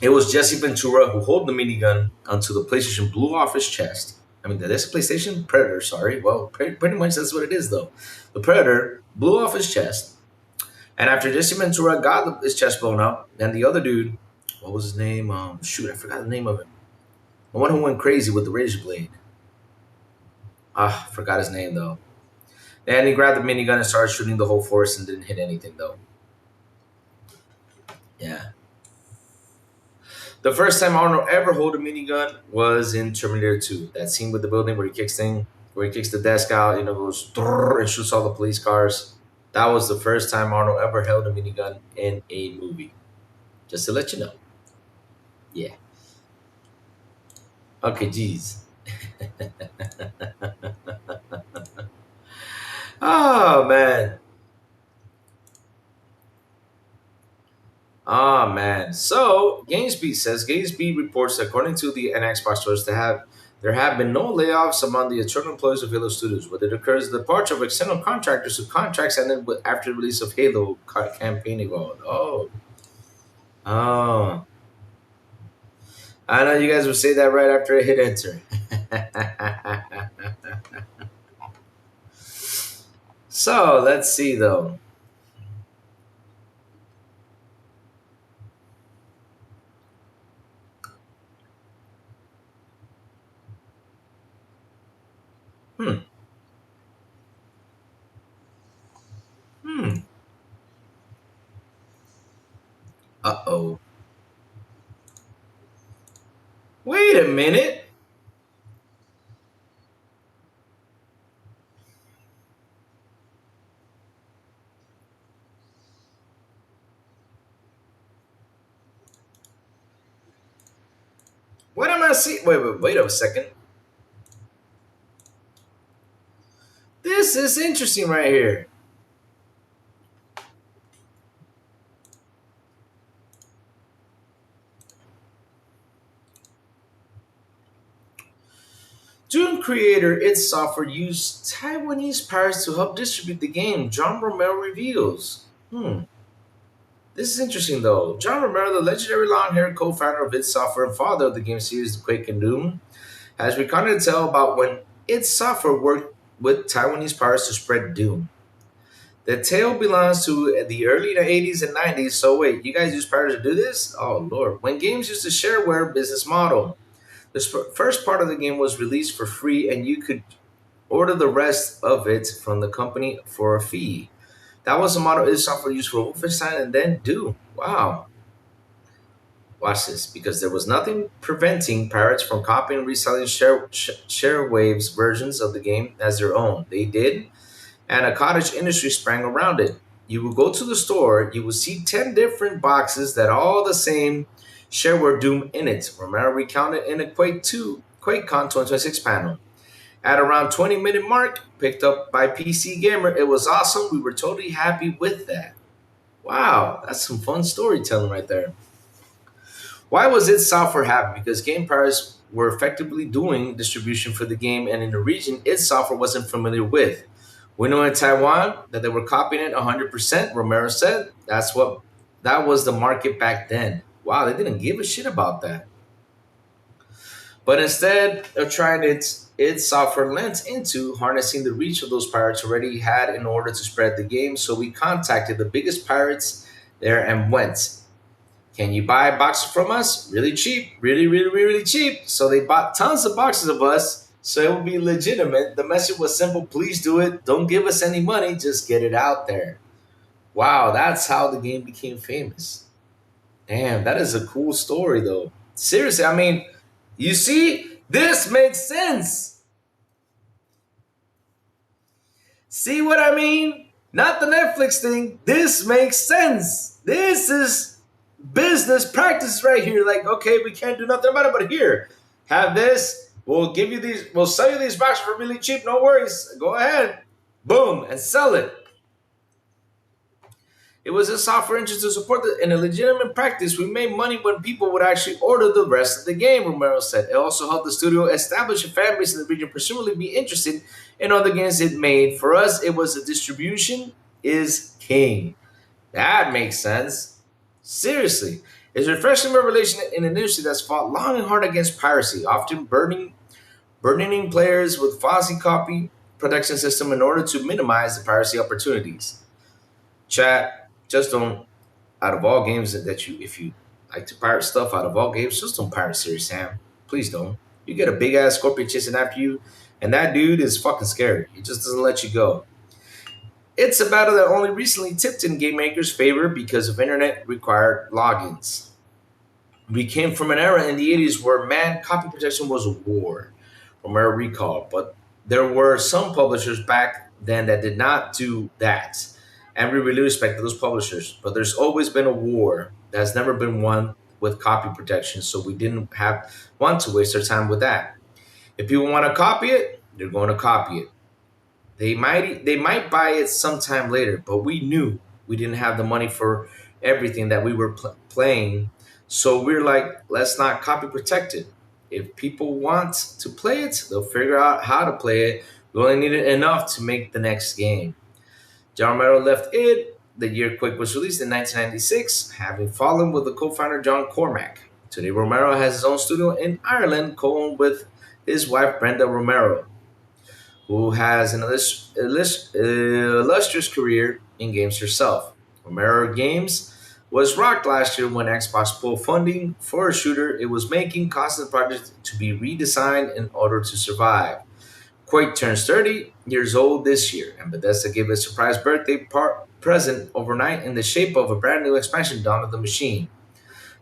It was Jesse Ventura who held the minigun until the PlayStation blew off his chest. I mean, that's PlayStation Predator, sorry. Well, pretty much that's what it is, though. The Predator blew off his chest, and after Jesse Ventura got his chest blown up, then the other dude, what was his name? Shoot, I forgot the name of him. The one who went crazy with the razor blade. Forgot his name, though. Then he grabbed the minigun and started shooting the whole forest and didn't hit anything, though. Yeah. The first time Arnold ever held a minigun was in Terminator 2. That scene with the building where he kicks the desk out, goes and shoots all the police cars. That was the first time Arnold ever held a minigun in a movie. Just to let you know. Yeah. Okay, geez. Oh man. Oh man. So GamesBeat says GamesBeat reports that according to the an Xbox stores, there have been no layoffs among the internal employees of Halo Studios, but it occurs the departure of external contractors whose contracts ended after the release of Halo campaign evolved. Oh, I know you guys would say that right after I hit enter. So let's see though. Hmm. Hmm. Uh oh. Wait a minute. What am I seeing? Wait a second. This is interesting right here. Doom creator id Software used Taiwanese pirates to help distribute the game, John Romero reveals. This is interesting though. John Romero, the legendary long-haired co-founder of id Software and father of the game series Quake and Doom, has recounted to tell about when id Software worked with Taiwanese pirates to spread Doom. The tale belongs to the early 80s and 90s. So wait, you guys use pirates to do this? Oh lord. When games used a shareware business model. The first part of the game was released for free and you could order the rest of it from the company for a fee. That was the model id Software used for Wolfenstein and then Doom. Wow. Watch this, because there was nothing preventing pirates from copying and reselling Sharewave's versions of the game as their own. They did, and a cottage industry sprang around it. You would go to the store, you would see 10 different boxes that all the same shareware Doom in it. Romero recounted in a QuakeCon 2026 panel. At around 20-minute mark, picked up by PC Gamer, it was awesome. We were totally happy with that. Wow, that's some fun storytelling right there. Why was id Software happy? Because game pirates were effectively doing distribution for the game, and in the region id Software wasn't familiar with. We know in Taiwan that they were copying it 100%. Romero said that was the market back then. Wow, they didn't give a shit about that. But instead of trying id Software lent into harnessing the reach of those pirates already had in order to spread the game. So we contacted the biggest pirates there and went, can you buy a box from us? Really cheap, really cheap. So they bought tons of boxes of us, so it would be legitimate. The message was simple: please do it. Don't give us any money, just get it out there. Wow, that's how the game became famous. Damn, that is a cool story, though. Seriously, I mean, you see, this makes sense. See what I mean? Not the Netflix thing. This makes sense. This is business practice right here. Like, okay, we can't do nothing about it, but here, have this. We'll give you these. We'll sell you these boxes for really cheap. No worries. Go ahead. Boom, and sell it. It was a software engine to support the, in a legitimate practice. We made money when people would actually order the rest of the game, Romero said. It also helped the studio establish a fan base in the region, presumably be interested in other games it made. For us, it was a distribution is king. That makes sense. Seriously. It's a refreshing revelation in an industry that's fought long and hard against piracy, often burdening players with fuzzy copy protection system in order to minimize the piracy opportunities. Chat, just don't, out of all games that you, if you like to pirate stuff out of all games, just don't pirate Serious Sam. Please don't. You get a big ass scorpion chasing after you, and that dude is fucking scary. He just doesn't let you go. It's a battle that only recently tipped in game makers' favor because of internet required logins. We came from an era in the 80s where man copy protection was a war, from our recall, but there were some publishers back then that did not do that. And we really respect those publishers. But there's always been a war that's never been won with copy protection, so we didn't have want to waste our time with that. If people want to copy it, they're going to copy it. They might buy it sometime later, but we knew we didn't have the money for everything that we were playing, so we're like, let's not copy protect it. If people want to play it, they'll figure out how to play it. We only needed enough to make the next game. John Romero left it the year Quake was released in 1996, having fallen with the co-founder John Cormack. Today, Romero has his own studio in Ireland, co-owned with his wife Brenda Romero, who has an illustrious career in games herself. Romero Games was rocked last year when Xbox pulled funding for a shooter it was making, causing the project to be redesigned in order to survive. Quake turns 30 years old this year, and Bethesda gave a surprise birthday present overnight in the shape of a brand new expansion, Dawn of the Machine.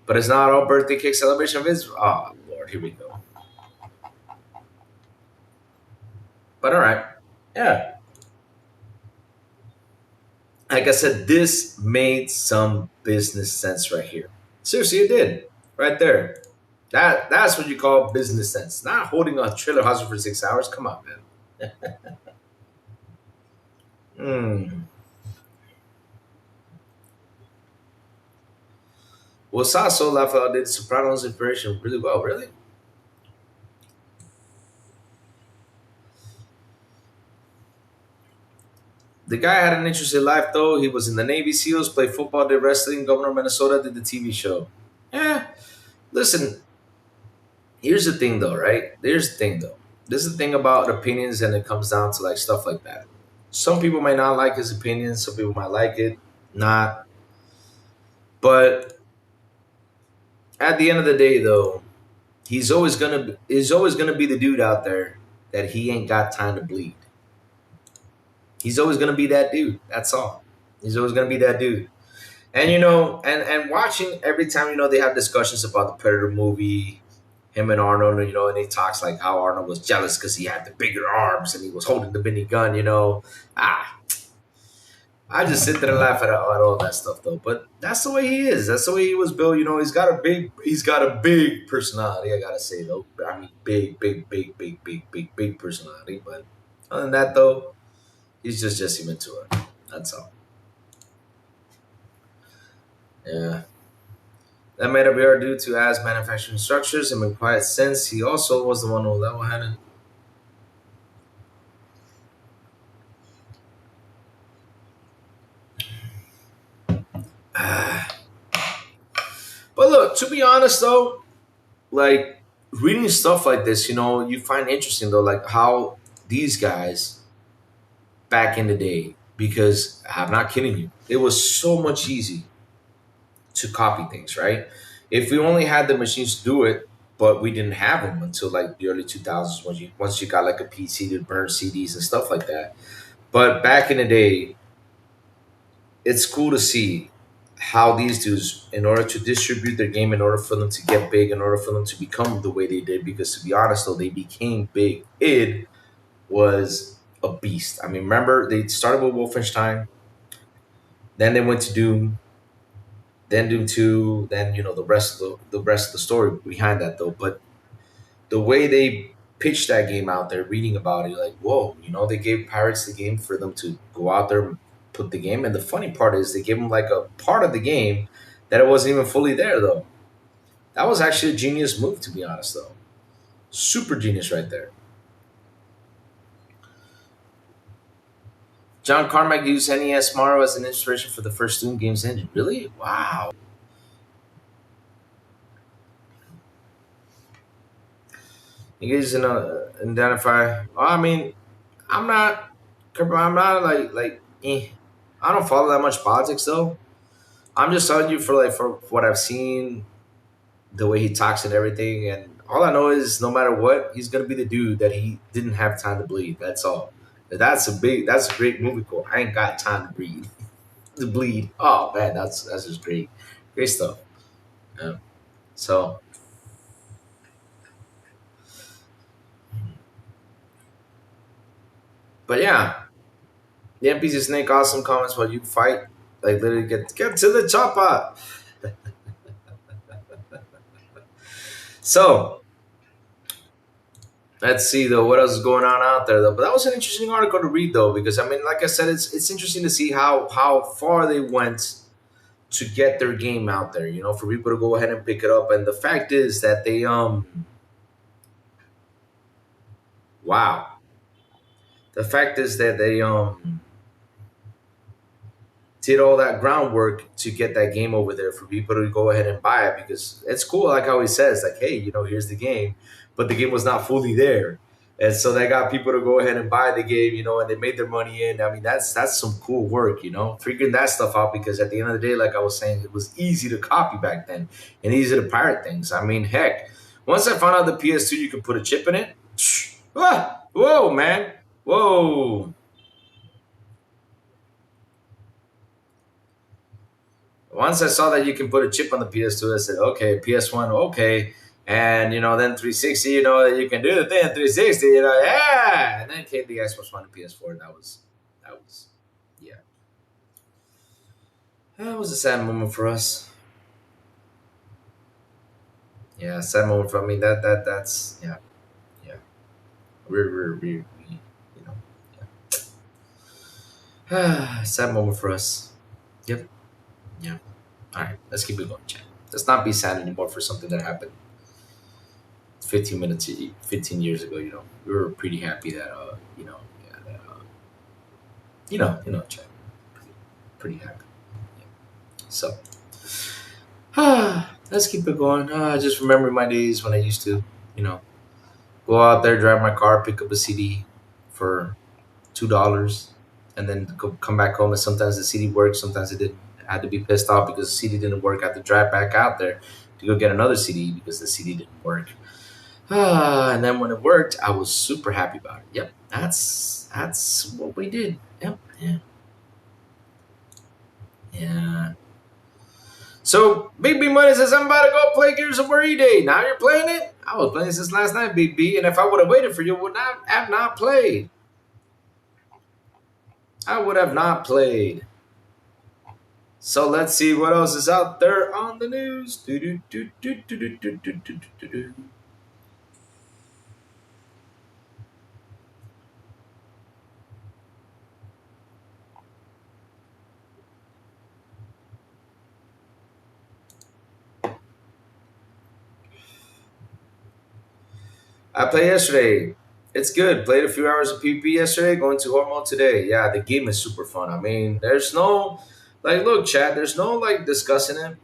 But it's not all birthday cake celebration of Israel. Oh, Lord, here we go. But all right. Yeah. Like I said, this made some business sense right here. Seriously, it did. Right there. That's what you call business sense. Not holding a trailer house for 6 hours. Come on, man. Hmm. Well, Sasso Lafayette did Sopranos inspiration really well. Really? The guy had an interesting life, though. He was in the Navy SEALs, played football, did wrestling, governor of Minnesota, did the TV show. Yeah. Listen, here's the thing, though, right? Here's the thing, though. This is the thing about opinions, and it comes down to like stuff like that. Some people might not like his opinion. Some people might like it, not. But at the end of the day, though, he's always gonna be the dude out there that he ain't got time to bleed. He's always gonna be that dude. That's all. He's always gonna be that dude. And and watching every time they have discussions about the Predator movie, him and Arnold, and he talks like how Arnold was jealous because he had the bigger arms and he was holding the mini gun. Ah, I just sit there and laugh at all that stuff though. But that's the way he is. That's the way he was built. He's got a big personality. I gotta say though. I mean, big, big, big, big, big, big, big personality. But other than that though, he's just Jesse Ventura. That's all. Yeah. That made up VR due to as manufacturing structures and in quiet sense. He also was the one who level headed. But look, to be honest though, like reading stuff like this, you find interesting though, like how these guys back in the day, because I'm not kidding you, it was so much easy to copy things, right? If we only had the machines to do it, but we didn't have them until like the early 2000s when once you got like a PC to burn CDs and stuff like that. But back in the day, it's cool to see how these dudes, in order to distribute their game, in order for them to get big, in order for them to become the way they did, because to be honest though, they became big. Id was a beast. I mean, remember they started with Wolfenstein, then they went to Doom, then Doom 2, then the rest of the story behind that though. But the way they pitched that game out there, reading about it, you're like, whoa, they gave Pirates the game for them to go out there and put the game. And the funny part is they gave them like a part of the game that it wasn't even fully there though. That was actually a genius move, to be honest though. Super genius right there. John Carmack used NES Mario as an inspiration for the first Doom game's engine. Really? Wow. You guys identify. Well, I mean, I'm not. I'm not like. I don't follow that much politics though. I'm just telling you for what I've seen, the way he talks and everything, and all I know is no matter what, he's gonna be the dude that he didn't have time to bleed. That's all. That's a great movie quote. I ain't got time to bleed. To bleed. Oh man, that's just great. Great stuff. Yeah. So but yeah. The NPC Snake awesome comments while you fight. Like literally get to the chopper. So let's see though what else is going on out there though. But that was an interesting article to read though, because I mean, like I said, it's interesting to see how far they went to get their game out there. You know, for people to go ahead and pick it up. And the fact is that they wow. The fact is that they did all that groundwork to get that game over there for people to go ahead and buy it, because it's cool, like how he says, like, hey, you know, here's the game, but the game was not fully there. And so they got people to go ahead and buy the game, you know, and they made their money in. I mean, that's some cool work, you know, figuring that stuff out, because at the end of the day, like I was saying, it was easy to copy back then and easy to pirate things. I mean, heck, once I found out the PS2 you could put a chip in it, whoa, man, whoa. Once I saw that you can put a chip on the PS2, I said, okay, PS1, okay. And, you know, then 360, you know, that you can do the thing, 360, you know, yeah. And then came the Xbox One and PS4. Yeah. That was a sad moment for us. Yeah, sad moment for, I mean, that's, yeah, yeah. We you know, yeah. Sad moment for us. Yep. Yeah. All right, let's keep it going, chat. Let's not be sad anymore for something that happened 15 years ago. You know, we were pretty happy that you know, yeah, that, chat, pretty happy. Yeah. So, let's keep it going. Just remembering my days when I used to, you know, go out there, drive my car, pick up a CD for $2, and then come back home. And sometimes the CD worked, sometimes it didn't. I had to be pissed off because the CD didn't work. I had to drive back out there to go get another CD because the CD didn't work. And then when it worked, I was super happy about it. Yep, that's what we did. Yep, yeah, yeah. So Big B Money says, I'm about to go play Gears of War E-Day. Now you're playing it? I was playing since last night, Big B, and if I would have waited for you, would not have not played. I would have not played. So let's see what else is out there on the news. I played yesterday. It's good. Played a few hours of PvP yesterday. Going to hard mode today. Yeah, the game is super fun. I mean, there's no like, look, chat. There's no like discussing it.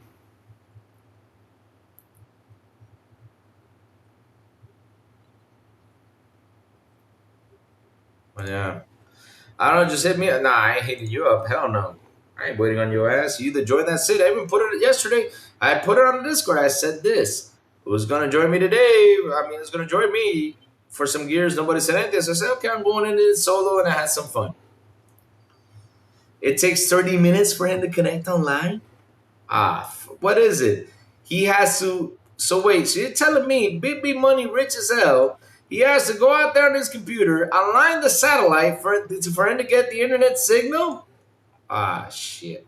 Yeah, I don't know. Just hit me. Nah, I ain't hitting you up. Hell no. I ain't waiting on your ass. You either join that sit. I even put it yesterday. I put it on the Discord. I said this. Who's gonna join me today? I mean, it's gonna join me for some gears. Nobody said anything. So I said, okay, I'm going into it solo, and I had some fun. It takes 30 minutes for him to connect online. What is it? He has to. So wait. So you're telling me Big B Money, rich as hell, he has to go out there on his computer, align the satellite for him to get the internet signal? Shit.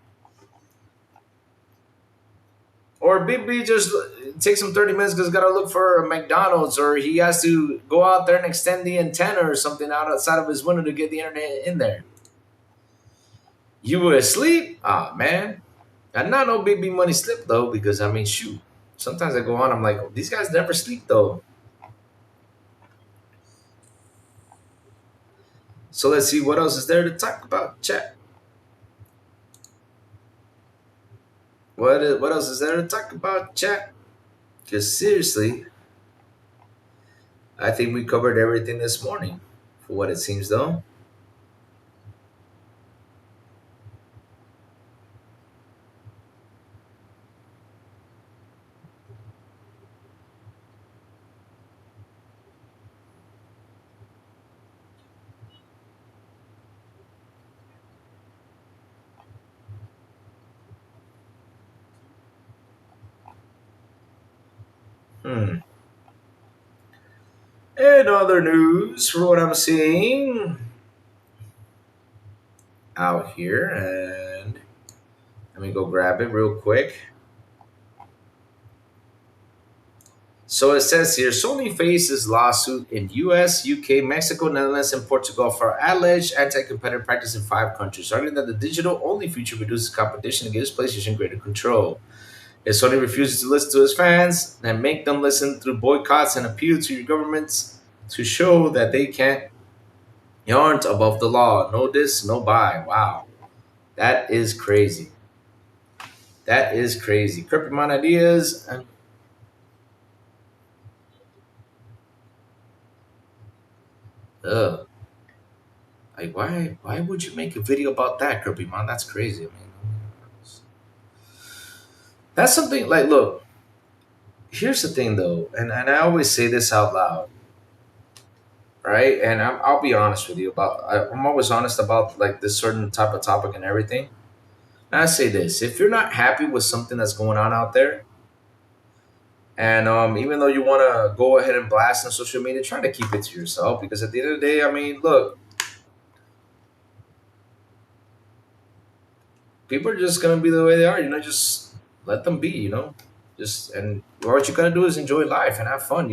Or Big B just takes him 30 minutes because he's got to look for a McDonald's, or he has to go out there and extend the antenna or something outside of his window to get the internet in there. You were asleep? Man. I not know Big B Money sleep though, because I mean, shoot. Sometimes I go on, I'm like, oh, these guys never sleep though. So let's see what else is there to talk about, chat. What else is there to talk about, chat? Because seriously, I think we covered everything this morning, for what it seems though. In other news, for what I'm seeing out here, and let me go grab it real quick. So it says here Sony faces lawsuit in US, UK, Mexico, Netherlands, and Portugal for alleged anti competitive practice in 5 countries, arguing that the digital only feature reduces competition and gives PlayStation greater control. If Sony refuses to listen to its fans, then make them listen through boycotts and appeal to your governments to show that they aren't above the law. No this, no buy. Wow. That is crazy. That is crazy. Crypto mind ideas. And ugh. Like why would you make a video about that, Kirby Man? That's crazy. I mean, that's something like look, here's the thing though, and I always say this out loud, right? And I'll be honest with you I'm always honest about like this certain type of topic and everything. And I say this: if you're not happy with something that's going on out there, and even though you want to go ahead and blast on social media, try to keep it to yourself because at the end of the day, I mean, look, people are just gonna be the way they are. Just let them be. Just and what you gotta do is enjoy life and have fun.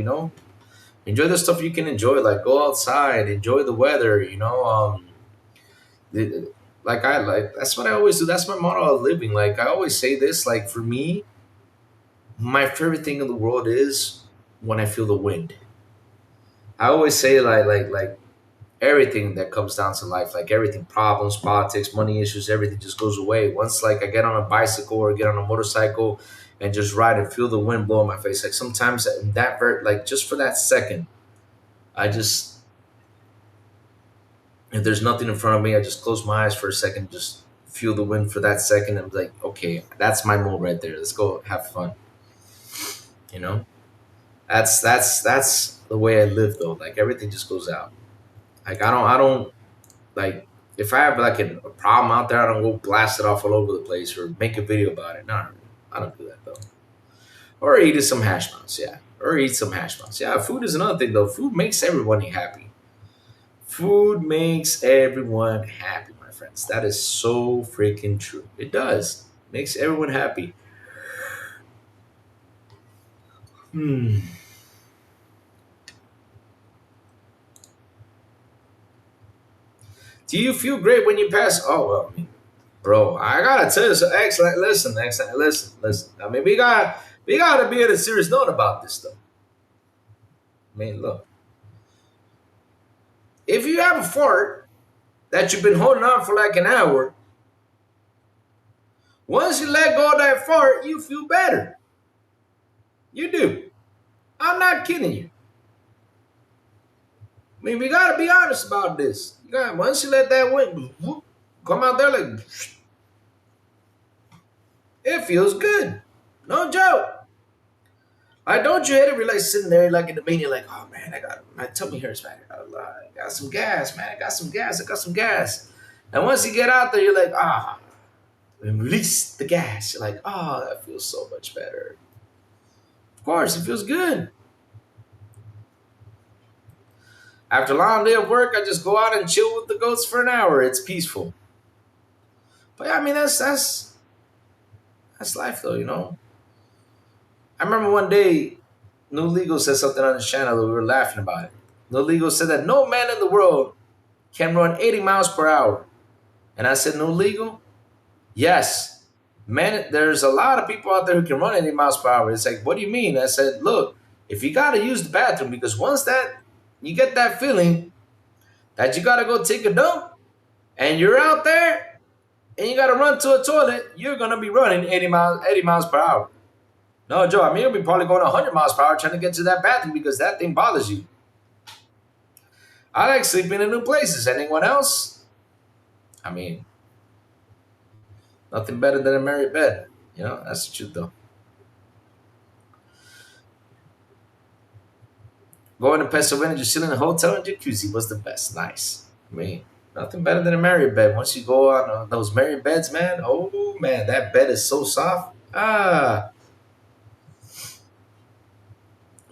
Enjoy the stuff you can enjoy. Like go outside, enjoy the weather. The- like I like that's what I always do. That's my motto of living. Like I always say this. Like for me, my favorite thing in the world is when I feel the wind. I always say like everything that comes down to life, like everything, problems, politics, money issues, everything just goes away. Once like I get on a bicycle or get on a motorcycle and just ride and feel the wind blow in my face. Like sometimes that very like just for that second, I just if there's nothing in front of me, I just close my eyes for a second, just feel the wind for that second. I'm like, okay, that's my mode right there. Let's go have fun. You know? That's the way I live though. Like everything just goes out. Like I don't like if I have like a problem out there, I don't go blast it off all over the place or make a video about it. No, I don't do that though. Or eat some hash browns, yeah. Or eat some hash browns. Yeah, food is another thing though. Food makes everybody happy. Food makes everyone happy, my friends. That is so freaking true. It does. Makes everyone happy. Hmm. Do you feel great when you pass? Oh well, I mean, bro, I gotta tell you. So, excellent. Listen, excellent. Listen. I mean, we gotta be at a serious note about this stuff. I mean, look, if you have a fart that you've been holding on for like an hour, once you let go of that fart, you feel better. You do. I'm not kidding you. I mean, we gotta be honest about this. Once you let that wind come out there, like it feels good. No joke. Like, don't you hate it? You're like sitting there, like in the meeting, like, oh man, I got my tummy hurts, man. I got some gas, man. I got some gas. I got some gas. And once you get out there, you're like, and release the gas. You're like, that feels so much better. Of course, it feels good. After a long day of work, I just go out and chill with the goats for an hour. It's peaceful. But yeah, I mean, that's life, though. I remember one day, No Legal said something on his channel that we were laughing about it. No Legal said that no man in the world can run 80 miles per hour. And I said, No Legal? Yes. Man, there's a lot of people out there who can run 80 miles per hour. It's like, what do you mean? I said, look, if you got to use the bathroom, because once that you get that feeling that you got to go take a dump and you're out there and you got to run to a toilet, you're going to be running 80 miles per hour. No, Joe, I mean, you'll be probably going 100 miles per hour trying to get to that bathroom because that thing bothers you. I like sleeping in new places. Anyone else? I mean, nothing better than a married bed. That's the truth, though. Going to Pennsylvania, just chilling in a hotel and jacuzzi was the best. Nice. I mean, nothing better than a married bed. Once you go on those married beds, man, oh, man, that bed is so soft.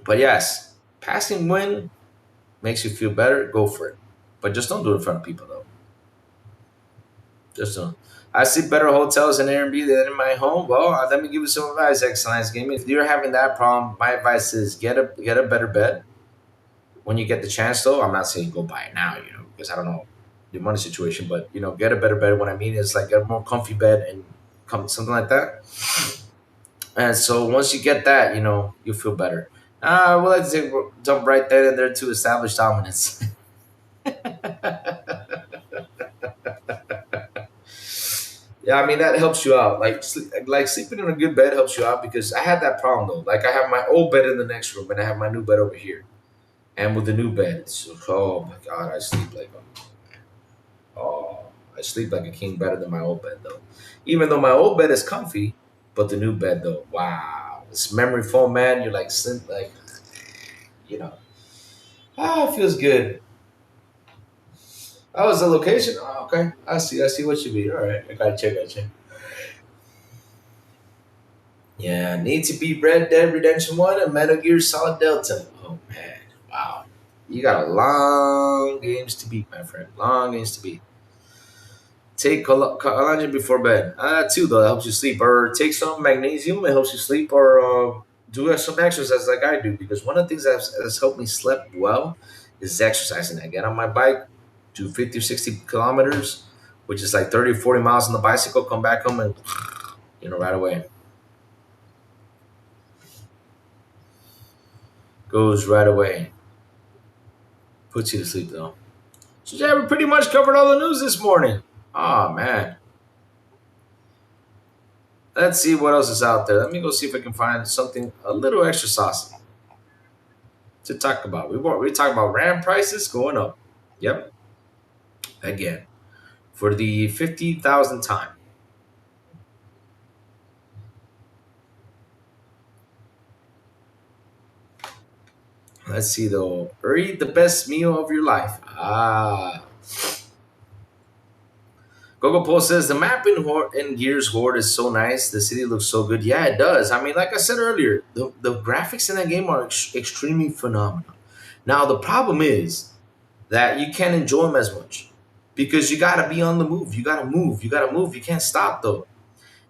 But yes, passing wind makes you feel better. Go for it. But just don't do it in front of people, though. Just I see better hotels and Airbnb than in my home. Well, let me give you some advice, Excellence Gaming. If you're having that problem, my advice is get a better bed when you get the chance. Though I'm not saying go buy it now, because I don't know your money situation, but get a better bed. What I mean is like get a more comfy bed and come something like that. And so once you get that, you feel better. I would like to jump right there and there to establish dominance. Yeah, I mean that helps you out. Like sleeping in a good bed helps you out because I had that problem though. Like I have my old bed in the next room and I have my new bed over here. And with the new bed, oh my god, oh, I sleep like a king better than my old bed though. Even though my old bed is comfy, but the new bed though, wow, it's memory foam, man. You're like sleep like, you know, it feels good. Oh, it's the location. Oh, okay, I see what you mean. All right, I got you. Yeah, need to beat Red Dead Redemption 1 and Metal Gear Solid Delta. Oh, man. Wow. You got a long games to beat, my friend. Long games to beat. Take collagen before bed. Too, though. That helps you sleep. Or take some magnesium. It helps you sleep. Or do some exercise like I do. Because one of the things that's helped me sleep well is exercising. I get on my bike, do 50 or 60 kilometers, which is like 30 or 40 miles on the bicycle, come back home and, right away. Goes right away. Puts you to sleep though. So yeah, we pretty much covered all the news this morning. Oh man. Let's see what else is out there. Let me go see if I can find something a little extra saucy to talk about. We talk about RAM prices going up. Yep. Again. For the 50,000th time. Let's see though. Eat the best meal of your life. Gogo Post says the map in Gears Horde is so nice. The city looks so good. Yeah, it does. I mean, like I said earlier, the graphics in that game are extremely phenomenal. Now, the problem is that you can't enjoy them as much because you got to be on the move. You got to move. You got to move. You can't stop, though.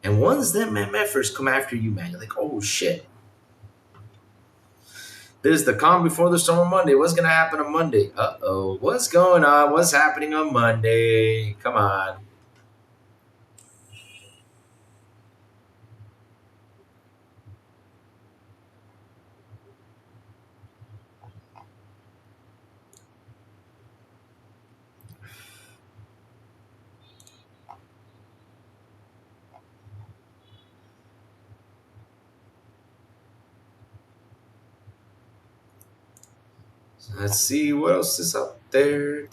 And once them MFers come after you, man, you're like, oh, shit. There's the calm before the storm on Monday. What's going to happen on Monday? Uh-oh. What's going on? What's happening on Monday? Come on. Let's see what else is out there.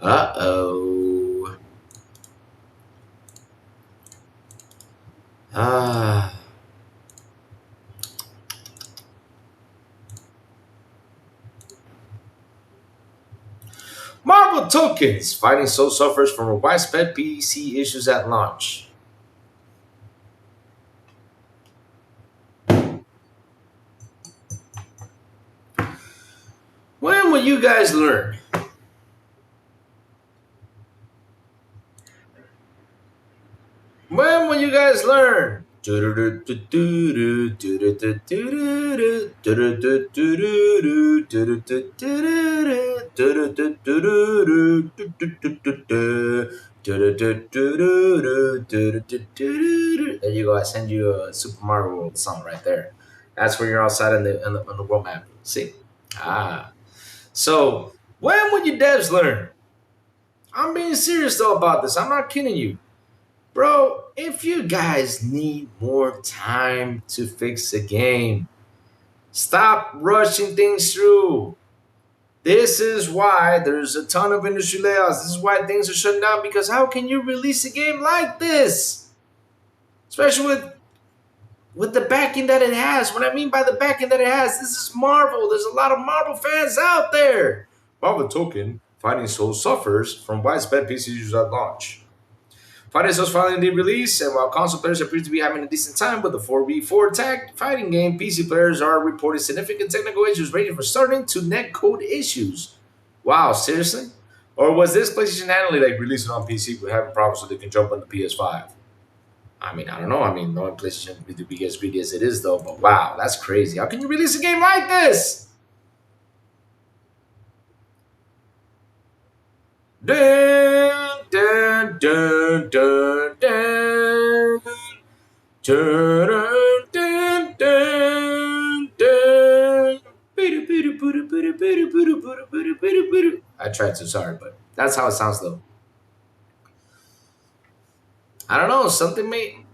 Uh-oh. Ah. Marvel tokens. Fighting Soul suffers from widespread PC issues at launch. When will you guys learn? When will you guys learn? There you go. I send you a Super Mario World song right there. That's where you're outside on the world map. See? So when will you devs learn? I'm being serious though about this. I'm not kidding you. Bro, if you guys need more time to fix a game, stop rushing things through. This is why there's a ton of industry layoffs. This is why things are shutting down because how can you release a game like this? Especially with the backing that it has. What I mean by the backing that it has, this is Marvel. There's a lot of Marvel fans out there. Marvel token, Fighting Soul suffers from widespread PC users at launch. Parezos finally did release, and while console players appear to be having a decent time with the 4v4 tag fighting game, PC players are reporting significant technical issues ranging from starting to netcode issues. Wow, seriously? Or was this PlayStation handling like releasing on PC but having problems so they can jump on the PS5? I mean, I don't know. I mean, knowing PlayStation to be as greedy as it is, though, but wow, that's crazy. How can you release a game like this? Dun, dun, dun, dun, dun. Dun, dun, dun, dun. I tried to, sorry, but that's how it sounds, though. I don't know. Something may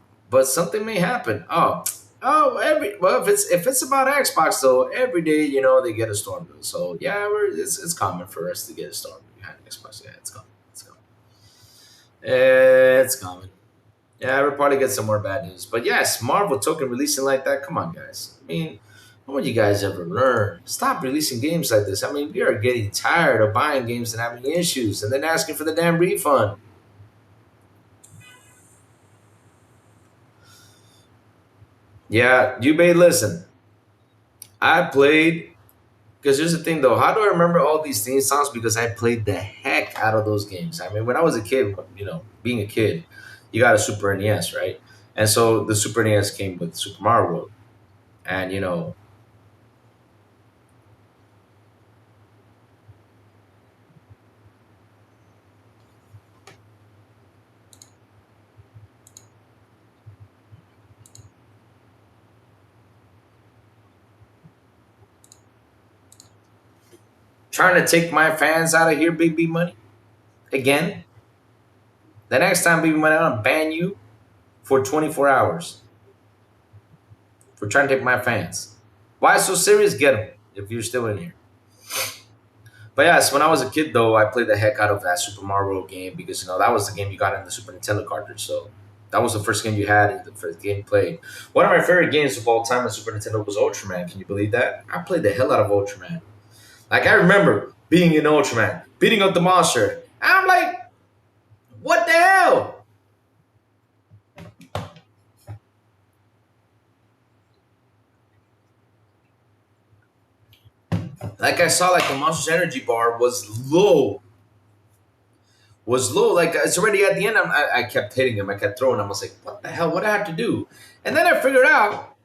happen. Well, if it's about Xbox though, every day they get a storm bill. So yeah, it's common for us to get a storm bill behind Xbox. Yeah, it's common. It's common. It's common. Yeah, we'll probably get some more bad news. But yes, Marvel token releasing like that. Come on, guys. I mean, when would you guys ever learn? Stop releasing games like this. I mean, we are getting tired of buying games and having issues, and then asking for the damn refund. Yeah, you may listen. I played because here's the thing though. How do I remember all these theme songs? Because I played the heck out of those games. I mean, when I was a kid, being a kid, you got a Super NES, right? And so the Super NES came with Super Mario World, and trying to take my fans out of here, Big B Money, again. The next time, Big B Money, I'm gonna ban you for 24 hours for trying to take my fans. Why so serious? Get them if you're still in here. But yes, when I was a kid, though, I played the heck out of that Super Mario game because that was the game you got in the Super Nintendo cartridge. So that was the first game you had, and the first game you played. One of my favorite games of all time on Super Nintendo was Ultraman. Can you believe that? I played the hell out of Ultraman. Like I remember being in Ultraman, beating up the monster, and I'm like, what the hell? Like I saw like the monster's energy bar was low. Like it's already at the end. I kept hitting him. I kept throwing him. I was like, what the hell? What do I have to do? And then I figured out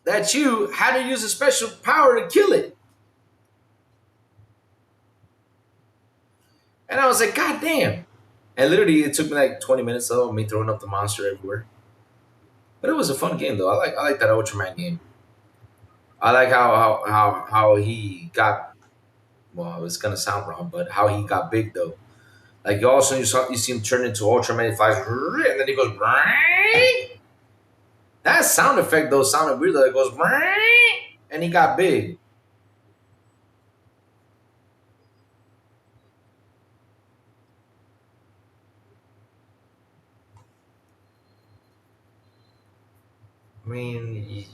that you had to use a special power to kill it. And I was like, God damn. And literally it took me like 20 minutes of me throwing up the monster everywhere. But it was a fun game though. I like that Ultraman game. I like how he got, well, it's gonna sound wrong, but how he got big though. Like also you see him turn into Ultraman, he flies, and then he goes. That sound effect though sounded weird. Though. It goes, and he got big. I mean,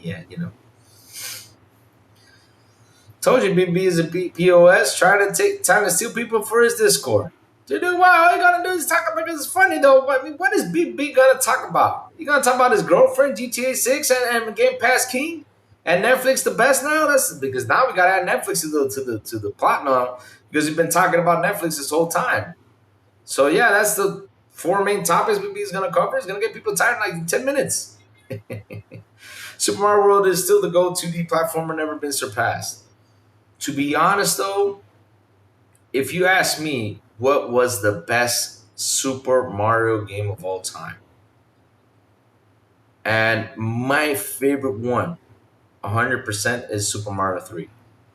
yeah, Told you BB is a POS trying to steal people for his Discord. To do what? All you gotta do is talk about because it's funny though. I mean, what is BB gonna talk about? You gonna talk about his girlfriend, GTA 6, and Game Pass King, and Netflix the best now? That's because now we gotta add Netflix to the plot now because we've been talking about Netflix this whole time. So yeah, that's the four main topics BB is gonna cover. It's gonna get people tired in like 10 minutes. Super Mario World is still the go-to 2D platformer, never been surpassed. To be honest, though, if you ask me what was the best Super Mario game of all time, and my favorite one, 100%, is Super Mario 3.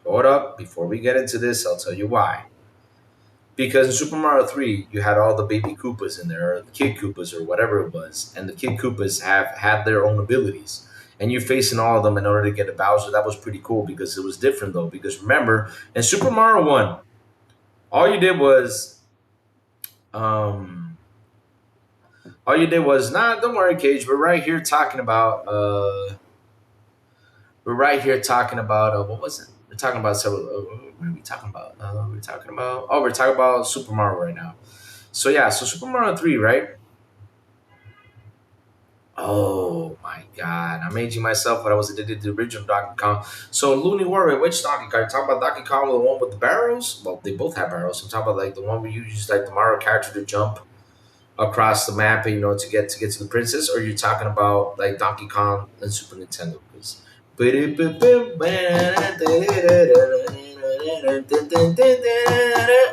Hold up, before we get into this, I'll tell you why. Because in Super Mario 3, you had all the baby Koopas in there, or the Kid Koopas, or whatever it was, and the Kid Koopas have had their own abilities. And you're facing all of them in order to get a Bowser. That was pretty cool because it was different though. Because remember, in Super Mario 1, all you did was nah, don't worry, Cage. We're right here talking about what was it? we're talking about several. What are we talking about? We're talking about. Oh, we're talking about Super Mario right now. So yeah, so Super Mario 3, right? Oh my god, I'm aging myself, but I was addicted to the original Donkey Kong. So Looney Warrior, which Donkey Kong? You talking about Donkey Kong, the one with the barrels? Well, they both have barrels. I'm talking about like the one where you use like the Mario character to jump across the map, you know, to get to the princess, or you're talking about like Donkey Kong and Super Nintendo? 'Cause-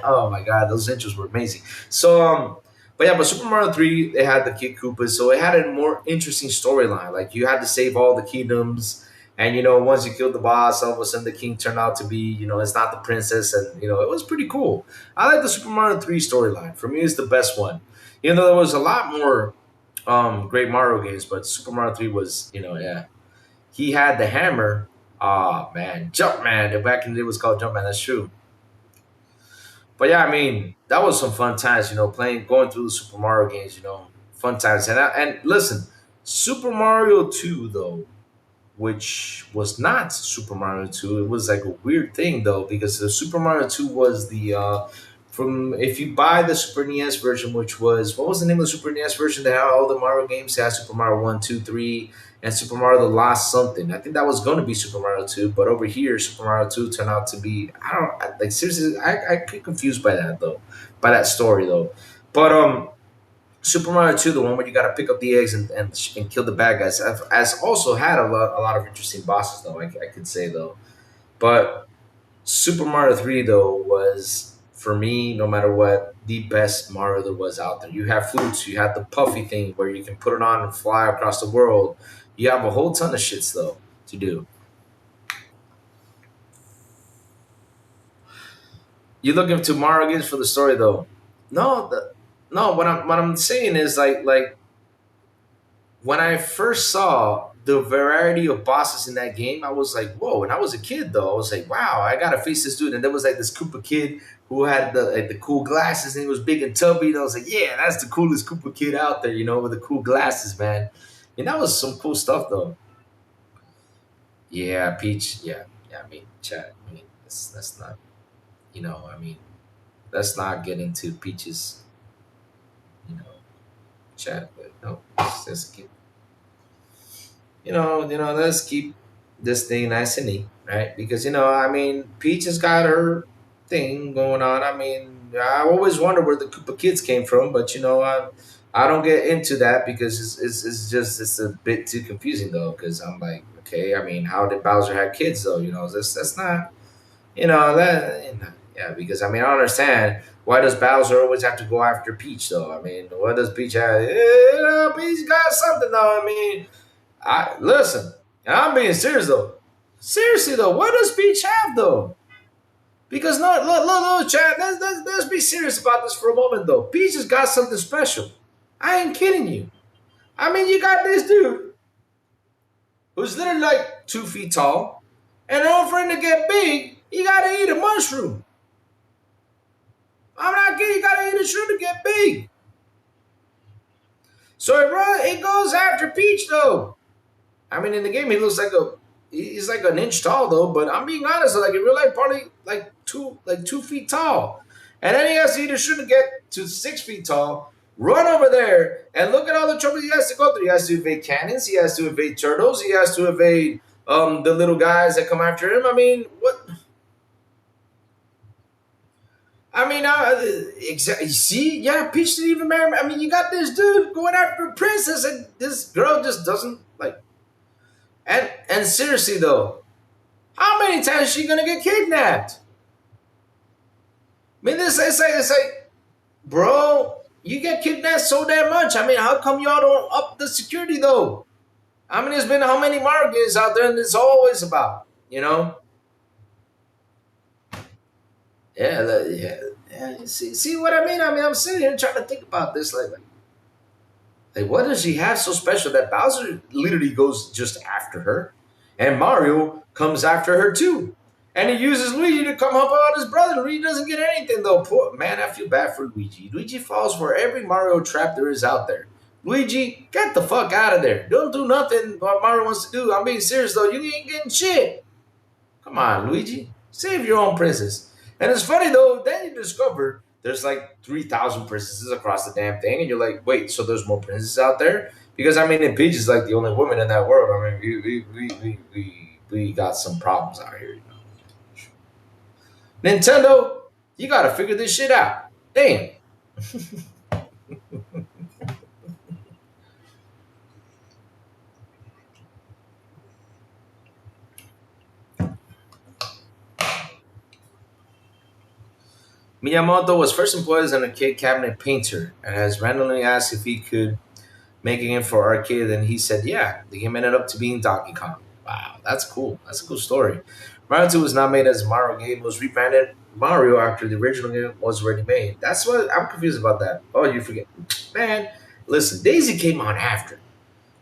oh my god, those intros were amazing. So but yeah, but Super Mario 3, they had the Kid Koopas, so it had a more interesting storyline. Like you had to save all the kingdoms, and you know, once you killed the boss, all of a sudden the king turned out to be, you know, it's not the princess, and you know, it was pretty cool. I like the Super Mario 3 storyline. For me, it's the best one. Even though there was a lot more great Mario games, but Super Mario 3 was, you know, yeah. He had the hammer. Ah man, Jumpman. Back in the day it was called Jumpman, that's true. But yeah, I mean, that was some fun times, you know, playing, going through the Super Mario games, you know, fun times. And listen, Super Mario 2 though, which was not Super Mario 2. It was like a weird thing though, because the Super Mario 2 was the from if you buy the Super NES version, which was what was the name of the Super NES version that had all the Mario games? It had Super Mario 1, 2, 3, and Super Mario the Lost something. I think that was gonna be Super Mario 2, but over here Super Mario 2 turned out to be like seriously, I get confused by that though. By that story though. But Super Mario 2, the one where you got to pick up the eggs and kill the bad guys, has also had a lot of interesting bosses, though, I could say, though. But Super Mario 3, though, was, for me, no matter what, the best Mario there was out there. You have flutes, you have the puffy thing where you can put it on and fly across the world. You have a whole ton of shits, though, to do. You looking to Mario games for the story, though. No, no. What I'm saying is like when I first saw the variety of bosses in that game, I was like, whoa. And I was a kid though. I was like, wow, I gotta face this dude. And there was like this Koopa kid who had the cool glasses and he was big and tubby. And I was like, yeah, that's the coolest Koopa kid out there, you know, with the cool glasses, man. And that was some cool stuff though. Yeah, Peach. Yeah, yeah. I mean, chat. I mean, that's not. You know, I mean, let's not get into Peach's. You know, chat. But no, let's keep let's keep this thing nice and neat, right? Because I mean, Peach has got her thing going on. I mean, I always wonder where the Koopa kids came from, but I don't get into that because it's just it's a bit too confusing though. Because I'm like, okay, I mean, how did Bowser have kids though? That's not yeah. Because I mean, I don't understand. Why does Bowser always have to go after Peach though? I mean, what does Peach have? Peach got something though. I mean, I listen. And I'm being serious though. Seriously though, what does Peach have though? Because no, look, Chad. Let's be serious about this for a moment though. Peach has got something special. I ain't kidding you. I mean, you got this dude who's literally like 2 feet tall, and in order for him to get big, you gotta eat a mushroom. I'm not kidding. You gotta eat a shroom to get big. So it goes after Peach though. I mean, in the game, he's like an inch tall though. But I'm being honest, like in real life, probably like 2 feet tall. And then he has to either shoot to get to 6 feet tall, run over there, and look at all the trouble he has to go through. He has to evade cannons, he has to evade turtles, he has to evade the little guys that come after him. I mean, what? I mean, exactly. See, yeah, Peach didn't even marry. I mean, you got this dude going after a princess, and this girl just doesn't like. And seriously though, how many times is she gonna get kidnapped? I mean, it's like, bro, you get kidnapped so damn much. I mean, how come y'all don't up the security though? I mean, there's been how many Margins out there, and it's always about, yeah, yeah. See what I mean? I mean, I'm sitting here trying to think about this, like, what does she have so special that Bowser literally goes just after her, and Mario comes after her too, and he uses Luigi to come help out his brother. Luigi doesn't get anything though. Poor man, I feel bad for Luigi. Luigi falls for every Mario trap there is out there. Luigi, get the fuck out of there! Don't do nothing what Mario wants to do. I'm being serious though. You ain't getting shit. Come on, Luigi. Save your own princess. And it's funny though, then you discover there's like 3,000 princesses across the damn thing, and you're like, wait, so there's more princesses out there? Because I mean, Peach is like the only woman in that world. I mean, we got some problems out here. You know? Nintendo, you gotta figure this shit out. Damn. Miyamoto was first employed as an arcade cabinet painter and has randomly asked if he could make a game for arcade, and he said, yeah. The game ended up to being Donkey Kong. Wow, that's cool. That's a cool story. Mario 2 was not made as a Mario game, it was rebranded Mario after the original game was already made. That's what I'm confused about that. Oh, you forget. Man, listen, Daisy came on after.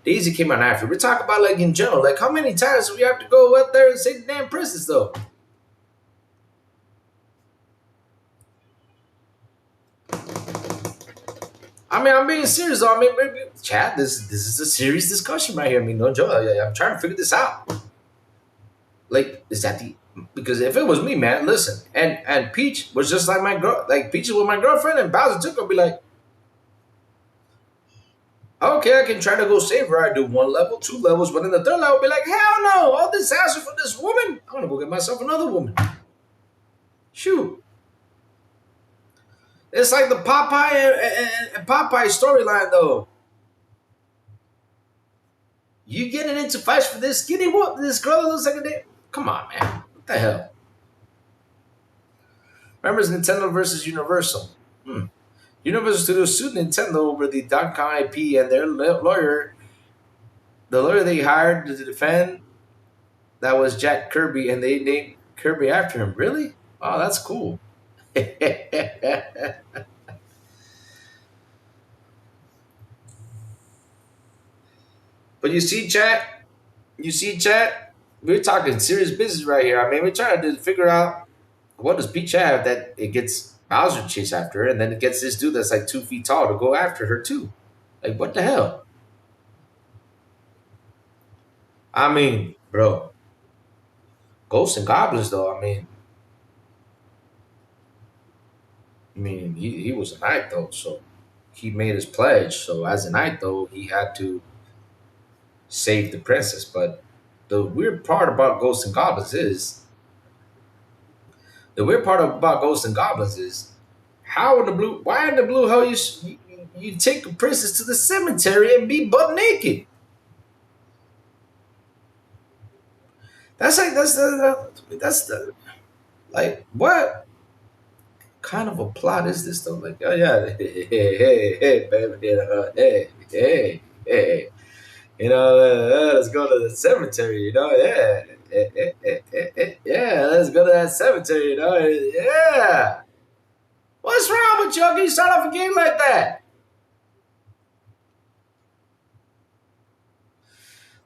Daisy came on after. We're talking about like in general, like how many times do we have to go out there and say the damn princess though? I mean, I'm being serious though. I mean, maybe, chat, this is a serious discussion right here. I mean, no joke. I'm trying to figure this out. Like, is that the because if it was me, man, listen, and Peach was just like my girl, like Peach was my girlfriend, and Bowser took her, be like, okay, I can try to go save her. I do one level, two levels, but in the third level, be like, hell no, all this hassle for this woman. I'm gonna go get myself another woman. Shoot. It's like the Popeye and Popeye storyline, though. You getting into fights for this skinny what? This girl that looks like a damn. Come on, man. What the hell? Remembers Nintendo versus Universal. Universal Studios sued Nintendo over the Donkey Kong IP, and their lawyer, the lawyer they hired to defend, that was Jack Kirby, and they named Kirby after him. Really? Oh, that's cool. But you see, chat, we're talking serious business right here. I mean, we're trying to figure out what does Peach have that it gets Bowser to chase after her, and then it gets this dude that's like 2 feet tall to go after her too. Like, what the hell? I mean, bro, Ghosts and Goblins though. He was a knight though, so he made his pledge. So as a knight though, he had to save the princess. But the weird part about Ghosts and Goblins is how in the blue, why in the blue hell you take a princess to the cemetery and be butt naked? That's the like what kind of a plot is this though? Like, oh yeah, hey, baby, hey, let's go to the cemetery, yeah, let's go to that cemetery, yeah. What's wrong with you? How can you start off a game like that?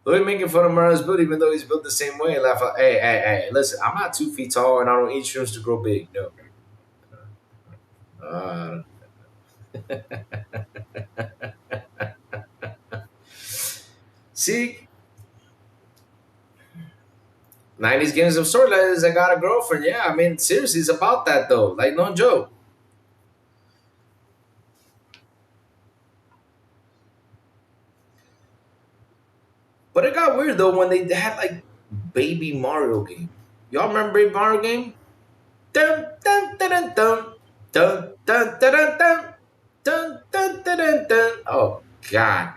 Look, making fun of Mario's build, even though he's built the same way. And laugh. Hey, listen, I'm not 2 feet tall, and I don't eat shrooms to grow big. No. See, 90s games of storylines. I got a girlfriend. Yeah, I mean, seriously, it's about that though. Like, no joke. But it got weird though when they had like Baby Mario game. Y'all remember Baby Mario game? Dun dun dun dun dun dun dun dun dun dun dun dun dun dun dun. Oh God!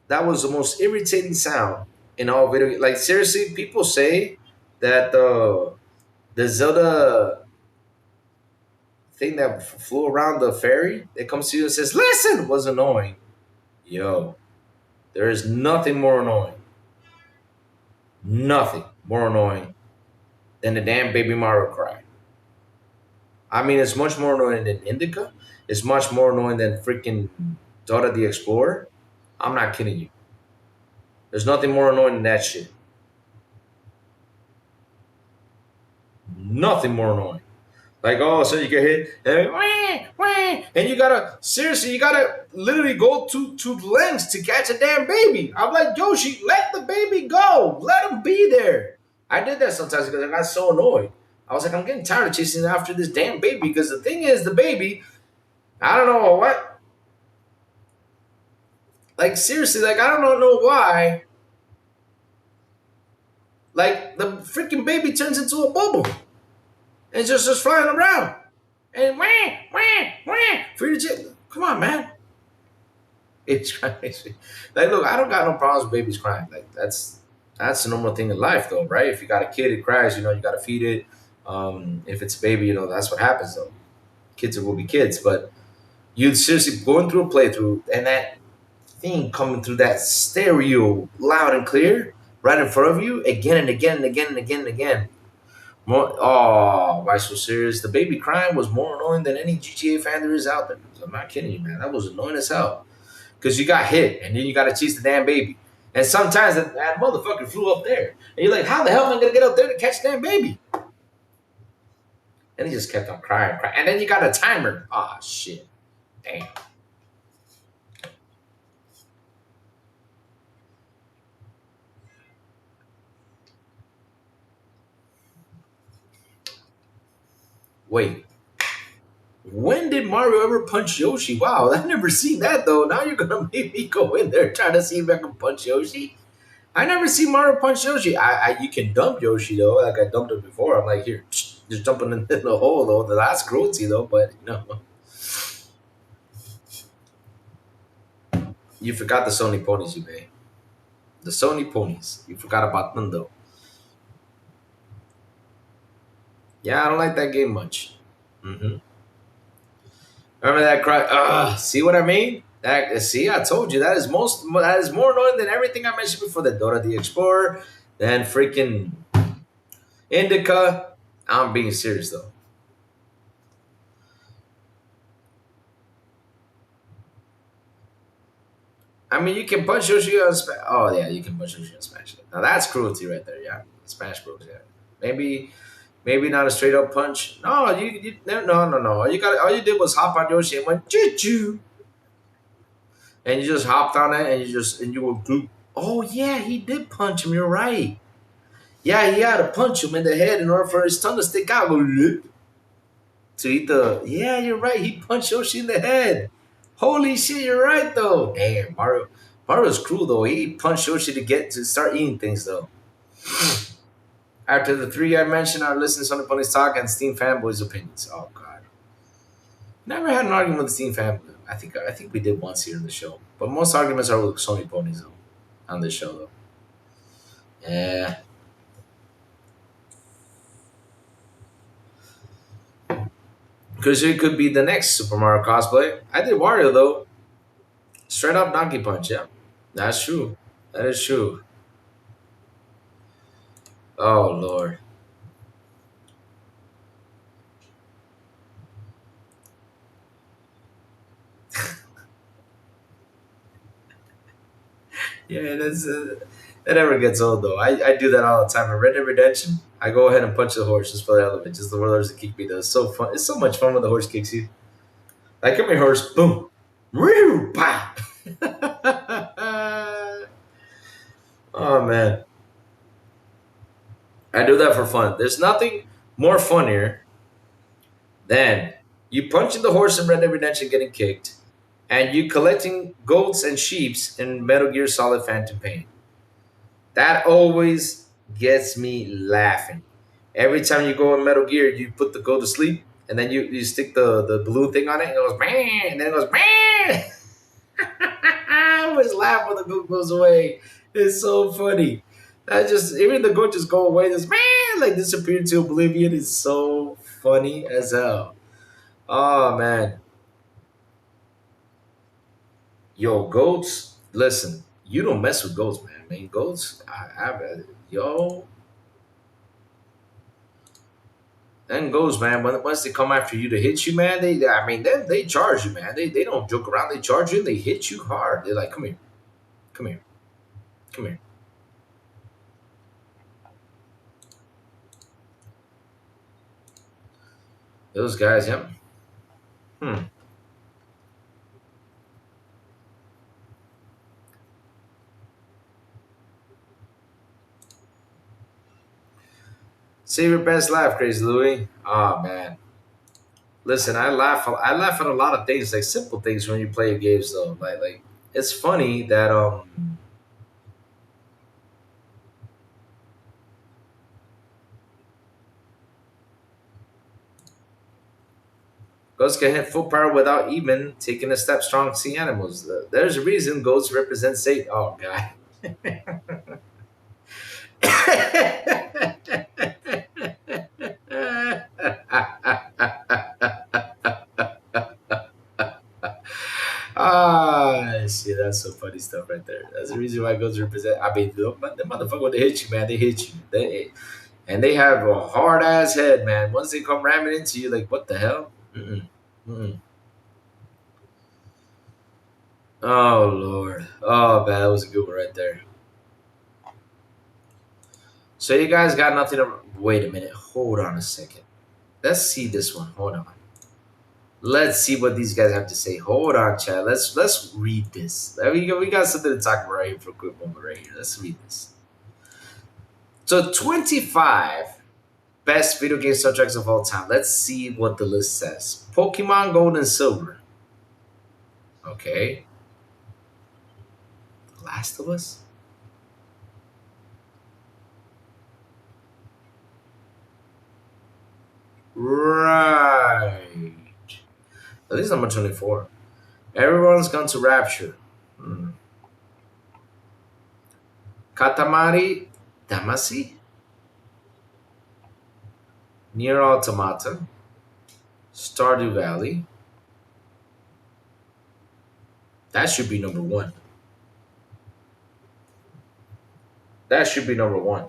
That was the most irritating sound in all video. Like seriously, people say that the Zelda thing that flew around the ferry that comes to you and says, "Listen," was annoying. Yo, there is nothing more annoying. Nothing more annoying than the damn Baby Mario cry. I mean, it's much more annoying than Indica. It's much more annoying than freaking Dora the Explorer. I'm not kidding you. There's nothing more annoying than that shit. Nothing more annoying. Like, oh, so you get hit, and, wah, wah, and you gotta seriously, you gotta literally go to lengths to catch a damn baby. I'm like, Yoshi, let the baby go, let him be there. I did that sometimes because I got so annoyed. I was like, I'm getting tired of chasing after this damn baby because the thing is, the baby, I don't know what, like seriously, like I don't know why, like the freaking baby turns into a bubble and just flying around. And wah, wah, wah, for you to come on, man. It's crazy. Like, look, I don't got no problems with babies crying. Like, that's a normal thing in life, though, right? If you got a kid, it cries. You know, you got to feed it. If it's a baby, you know, that's what happens, though. Kids will be kids, but you seriously going through a playthrough and that thing coming through that stereo, loud and clear, right in front of you, again and again and again and again and again. More, oh, why so serious? The baby crying was more annoying than any GTA fan there is out there. I'm not kidding you, man. That was annoying as hell. Because you got hit, and then you got to chase the damn baby. And sometimes that motherfucker flew up there. And you're like, how the hell am I going to get up there to catch the damn baby? And he just kept on crying, crying. And then you got a timer. Ah, oh, shit. Damn. Wait. When did Mario ever punch Yoshi? Wow, I've never seen that though. Now you're gonna make me go in there trying to see if I can punch Yoshi. I never see Mario punch Yoshi. You can dump Yoshi though, like I dumped him before. I'm like, here, just jumping in the hole though. That's cruelty though, but you forgot the Sony ponies, you may. The Sony ponies. You forgot about them though. Yeah, I don't like that game much. Mm-hmm. Remember that cry? See what I mean? See, I told you that is more annoying than everything I mentioned before. The Dora the Explorer, then freaking Indica. I'm being serious though. I mean, you can punch Yoshi on Smash. Oh yeah, you can punch Yoshi on Smash. Now that's cruelty right there. Yeah, Smash Bros. Yeah, maybe not a straight up punch. No, no. All you did was hop on Yoshi and went choo choo, and you just hopped on it, and you were group. Oh yeah, he did punch him. You're right. Yeah, he had to punch him in the head in order for his tongue to stick out. To eat the. Yeah, you're right. He punched Yoshi in the head. Holy shit, you're right though. Damn, Mario's cruel though. He punched Yoshi to start eating things though. After the three I mentioned are listening to Sony Pony's talk and Steam fanboys' opinions. Oh god. Never had an argument with Steam fanboy. I think we did once here in the show. But most arguments are with Sony Ponies though. On this show though. Yeah. Because it could be the next Super Mario cosplay. I did Wario though. Straight up Donkey Punch, yeah. That's true. That is true. Oh Lord. Yeah, that never gets old though. I do that all the time. In Red Dead Redemption, I go ahead and punch the horse just for the hell of it. Just the horse to kick me though. It's so fun. It's so much fun when the horse kicks you. Like, come here, horse. Boom. Woo! Pow! Oh man. I do that for fun. There's nothing more funnier than you punching the horse in Red Dead Redemption getting kicked, and you collecting goats and sheeps in Metal Gear Solid Phantom Pain. That always gets me laughing. Every time you go in Metal Gear, you put the goat to sleep, and then you stick the blue thing on it, and it goes man, and then it goes man. I always laugh when the goat goes away. It's so funny. That just even the goat just go away, just man, like disappear into oblivion. Is so funny as hell. Oh man, yo, goats. Listen, you don't mess with goats, man. Man, goats. Yo, then goes, man. Once they come after you to hit you, man, I mean, they charge you, man. They don't joke around. They charge you and they hit you hard. They're like, come here, come here, come here. Those guys, yeah. Hmm. Save your best laugh, Crazy Louie. Oh man. Listen, I laugh at a lot of things, like simple things when you play games though. Like it's funny that goats can hit full power without even taking a step. Strong sea animals. There's a reason goats represent Satan. Oh god. Ah, shit, that's some funny stuff right there. That's the reason why goats represent. I mean, the motherfucker, when they hit you, man, they hit you. And they have a hard ass head, man. Once they come ramming into you, like, what the hell? Mm-mm. Mm-mm. Oh, Lord. Oh, man, that was a good one right there. So you guys got nothing to. Wait a minute. Hold on a second. Let's see this one. Hold on. Let's see what these guys have to say. Hold on, Chad. Let's read this. We got something to talk about right here for a quick moment right here. Let's read this. So 25 best video game soundtracks of all time. Let's see what the list says. Pokemon Gold and Silver. Okay. The Last of Us. Right. At least number 24. Everyone's Gone to Rapture. Hmm. Katamari Damacy. Near Automata. Stardew Valley. That should be number one. That should be number one.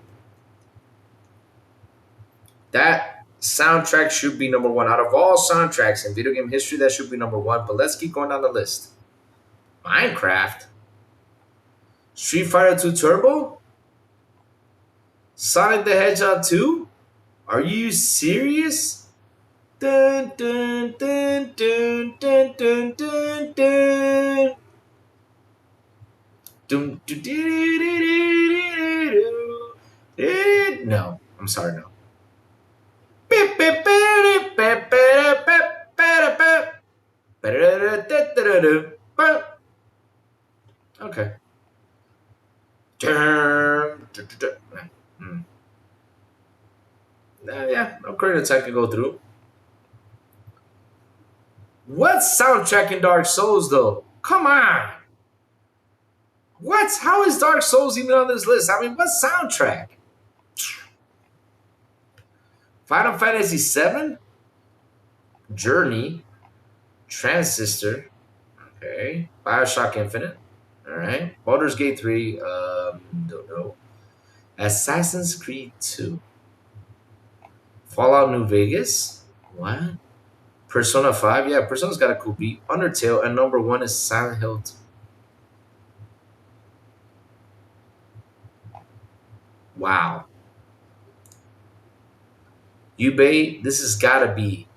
That soundtrack should be number one. Out of all soundtracks in video game history, that should be number one. But let's keep going down the list. Minecraft. Street Fighter 2 Turbo? Sonic the Hedgehog 2? Are you serious? Dun, dun, dun, dun, dun, dun, dun, dun. Dun, dun, dun, dun, dun, dun. No, I'm sorry, no. Okay. Yeah, no credits I can go through. What soundtrack in Dark Souls though? Come on. What? How is Dark Souls even on this list? I mean, what soundtrack? Final Fantasy VII, Journey, Transistor, okay, Bioshock Infinite, all right, Baldur's Gate 3, don't know, Assassin's Creed 2, Fallout New Vegas, what? Persona 5, yeah, Persona's got a cool beat, Undertale, and number one is Silent Hill 2. Wow. Yubei, this has got to be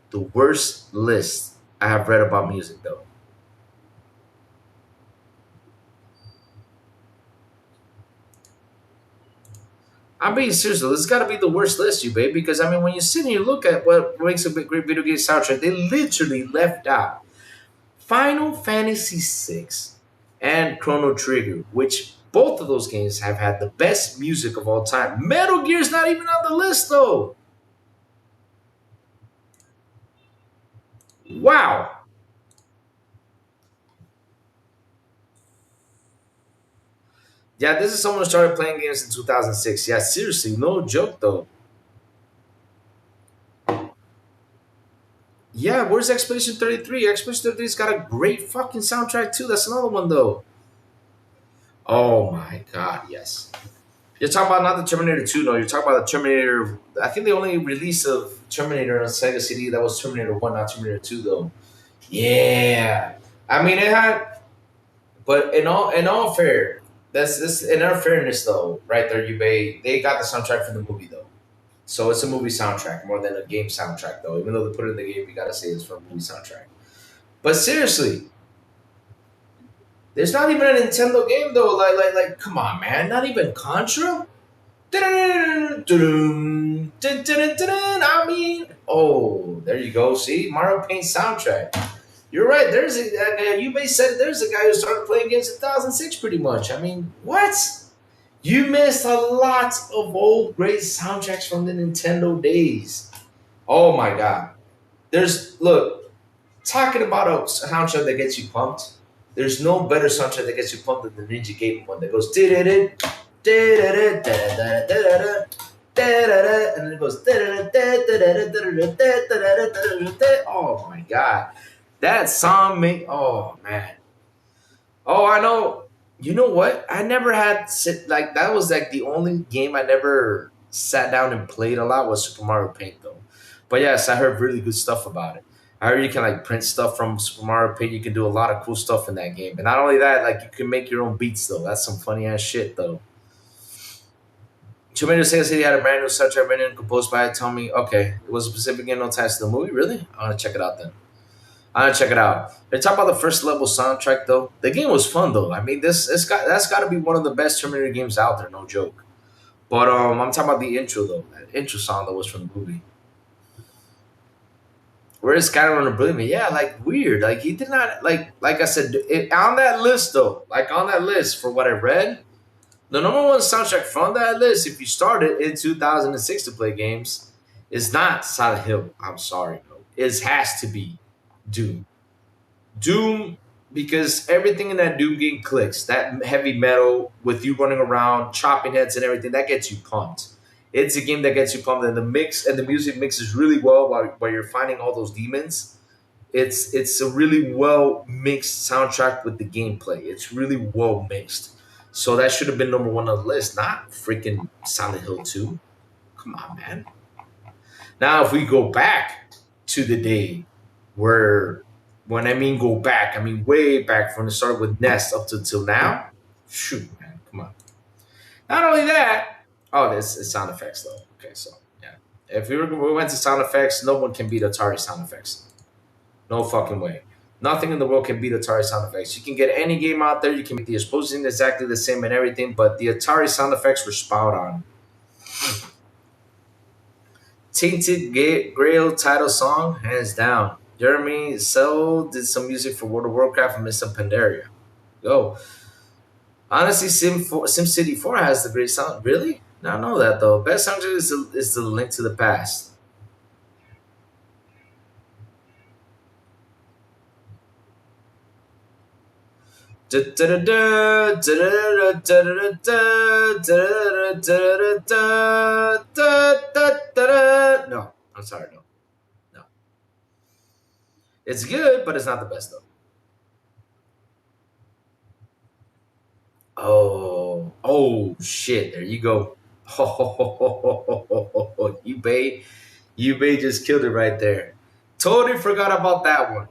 the worst list I have read about music, though. I'm being serious, though. This has got to be the worst list, Yubei, because, I mean, when you sit and you look at what makes a great video game soundtrack, they literally left out Final Fantasy VI and Chrono Trigger, which both of those games have had the best music of all time. Metal Gear's not even on the list, though. Wow. Yeah, this is someone who started playing games in 2006. Yeah, seriously, no joke though. Yeah, where's Expedition 33? Expedition 33's got a great fucking soundtrack too. That's another one though. Oh my god, yes. You're talking about not the Terminator 2, no. You're talking about the Terminator. I think the only release of Terminator on Sega CD that was Terminator 1, not Terminator 2 though. Yeah. I mean it had but in all fair, that's this in all fairness though, right there, you they got the soundtrack for the movie though. So it's a movie soundtrack more than a game soundtrack, though. Even though they put it in the game, you gotta say it's from a movie soundtrack. But seriously, there's not even a Nintendo game though. Come on, man. Not even Contra. I mean, oh, there you go. See, Mario Paint soundtrack. You're right. You may said there's a guy who started playing games in 2006, pretty much. I mean, what? You missed a lot of old great soundtracks from the Nintendo days. Oh my god. Look, talking about a soundtrack that gets you pumped. There's no better soundtrack that gets you pumped than the Ninja Gaiden one that goes and then it goes oh my god. That song make oh man. Oh, I know. You know what? I never had sit like that was like the only game I never sat down and played a lot was Super Mario Paint though. But yes, I heard really good stuff about it. I heard you can like print stuff from Super Mario Paint. You can do a lot of cool stuff in that game. And not only that, like you can make your own beats though. That's some funny ass shit though. Tomato Sega City had a brand new soundtrack written and composed by Tommy. Okay, it was a specific game no ties to the movie. Really? I want to check it out then. I'm gonna check it out. They talk about the first level soundtrack though. The game was fun though. I mean, that's got to be one of the best Terminator games out there, no joke. But I'm talking about the intro though. That intro song that was from the movie. Where is Skyrunner Brilliant? Yeah, like weird. Like he did not like I said on that list though. Like on that list for what I read, the number one soundtrack from that list, if you started in 2006 to play games, is not Silent Hill. I'm sorry, no. It has to be Doom. Doom, because everything in that Doom game clicks. That heavy metal with you running around, chopping heads and everything, that gets you pumped. It's a game that gets you pumped, and the mix and the music mixes really well while you're fighting all those demons. It's a really well mixed soundtrack with the gameplay. It's really well mixed. So that should have been number one on the list, not freaking Silent Hill 2. Come on, man. Now, if we go back to the day where, when I mean go back, I mean way back from the start with Nest up to till now, shoot, man, come on. Not only that, oh, this is sound effects though. Okay, so yeah, if we went to sound effects, no one can beat Atari sound effects. No fucking way. Nothing in the world can beat Atari sound effects. You can get any game out there, you can make the explosion exactly the same and everything, but the Atari sound effects were spot on. Tainted Grail title song, hands down. Jeremy Sell did some music for World of Warcraft and Mr. Pandaria. Yo. Honestly, SimCity 4 has the great sound. Really? No, I know that though. Best soundtrack is the Link to the Past. No, I'm sorry, no. No. It's good, but it's not the best though. Oh shit! There you go. You bay just killed it right there. Totally forgot about that one.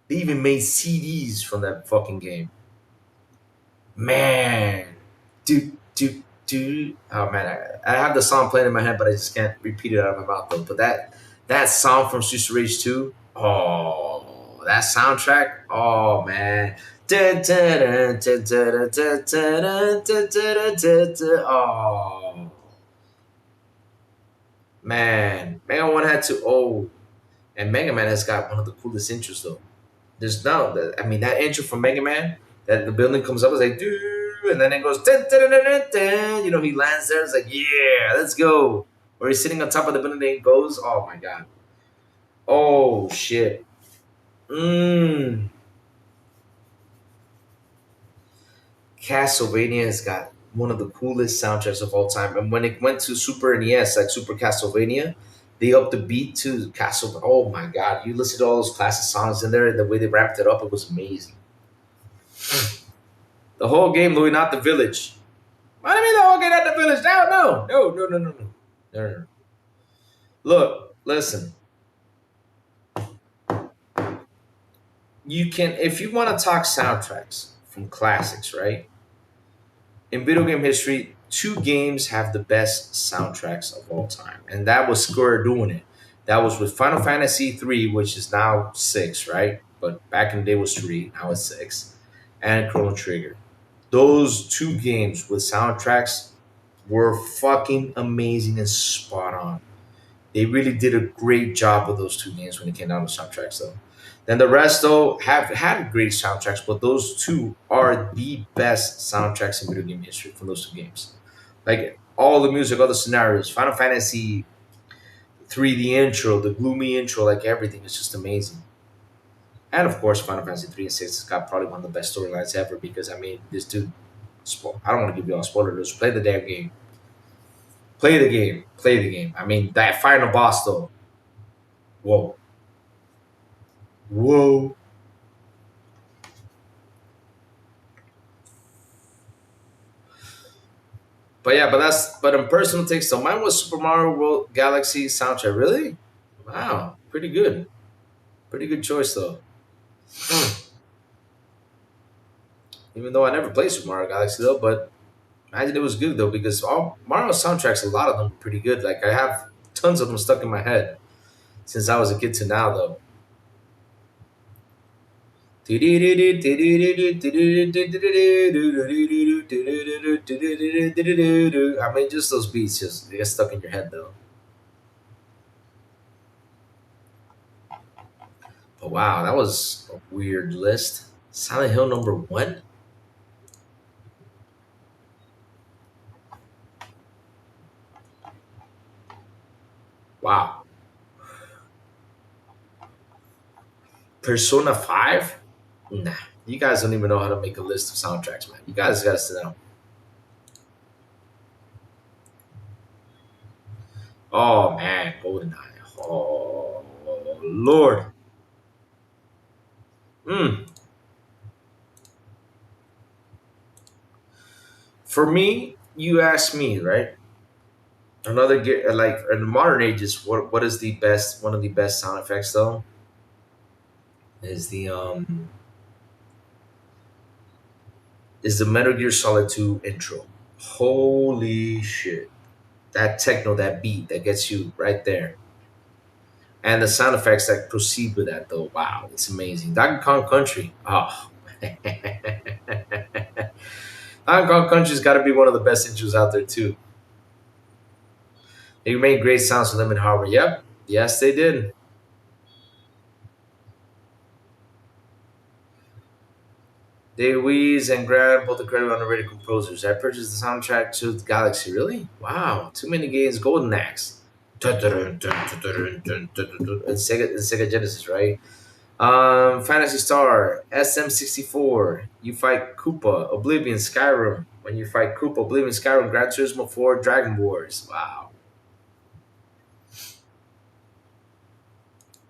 They even made CDs from that fucking game. Man, dude. Oh man, I have the song playing in my head, but I just can't repeat it out of my mouth though. But that song from Streets Rage 2, oh, that soundtrack, oh man. Oh man, Mega Man had to. Oh, and Mega Man has got one of the coolest intros though. There's no, I mean that intro from Mega Man that the building comes up, it's like, dude, and then it goes, dun, dun, dun, dun, dun. You know, he lands there, it's like, yeah, let's go. Or he's sitting on top of the building and it goes, oh my god. Oh shit. Castlevania has got one of the coolest soundtracks of all time. And when it went to Super NES, like Super Castlevania, they upped the beat to Castle. Oh my god, you listen to all those classic songs in there and the way they wrapped it up, it was amazing. The whole game, Louis, not the village. What do you mean the whole game, not the village? No. Look, listen. You can, if you want to talk soundtracks from classics, right? In video game history, two games have the best soundtracks of all time, and that was Square doing it. That was with Final Fantasy 3, which is now 6, right? But back in the day was 3, now it's 6, and Chrono Trigger. Those two games with soundtracks were fucking amazing and spot on. They really did a great job with those two games when it came down to soundtracks, though. Then the rest, though, have had great soundtracks, but those two are the best soundtracks in video game history from those two games. Like all the music, all the scenarios, Final Fantasy 3, the intro, the gloomy intro, like everything is just amazing. And of course, Final Fantasy 3 and 6 has got probably one of the best storylines ever because, I mean, this dude, I don't want to give you all spoilers, play the damn game. Play the game. Play the game. I mean, that final boss, though. Whoa. Whoa. But yeah, but in personal takes, so mine was Super Mario World Galaxy soundtrack. Really? Wow. Pretty good. Pretty good choice, though. Even though I never played Super Mario Galaxy, though, but imagine it was good, though, because all Mario soundtracks, a lot of them are pretty good. Like, I have tons of them stuck in my head since I was a kid to now, though. I mean, just those beats just they get stuck in your head, though. But wow, that was a weird list. Silent Hill number one. Wow. Persona 5? Nah. You guys don't even know how to make a list of soundtracks, man. You guys gotta sit down. Oh man, GoldenEye. Oh Lord. Mm. For me, you ask me, right? Like in the modern ages, what is the best? One of the best sound effects, though, is the Metal Gear Solid 2 intro. Holy shit! That techno, that beat, that gets you right there, and the sound effects that proceed with that, though. Wow, it's amazing. Donkey Kong Country. Oh. Donkey Kong Country's got to be one of the best intros out there too. They made great sounds for them in Harvard. Yep. Yes, they did. Dave Weeze and Grant both incredible underrated composers. I purchased the soundtrack to Galaxy. Really? Wow. Too many games. Golden Axe. And Sega Genesis, right? Fantasy Star, SM64. You fight Koopa, Oblivion, Skyrim. When you fight Koopa, Oblivion, Skyrim, Gran Turismo 4, Dragon Wars. Wow.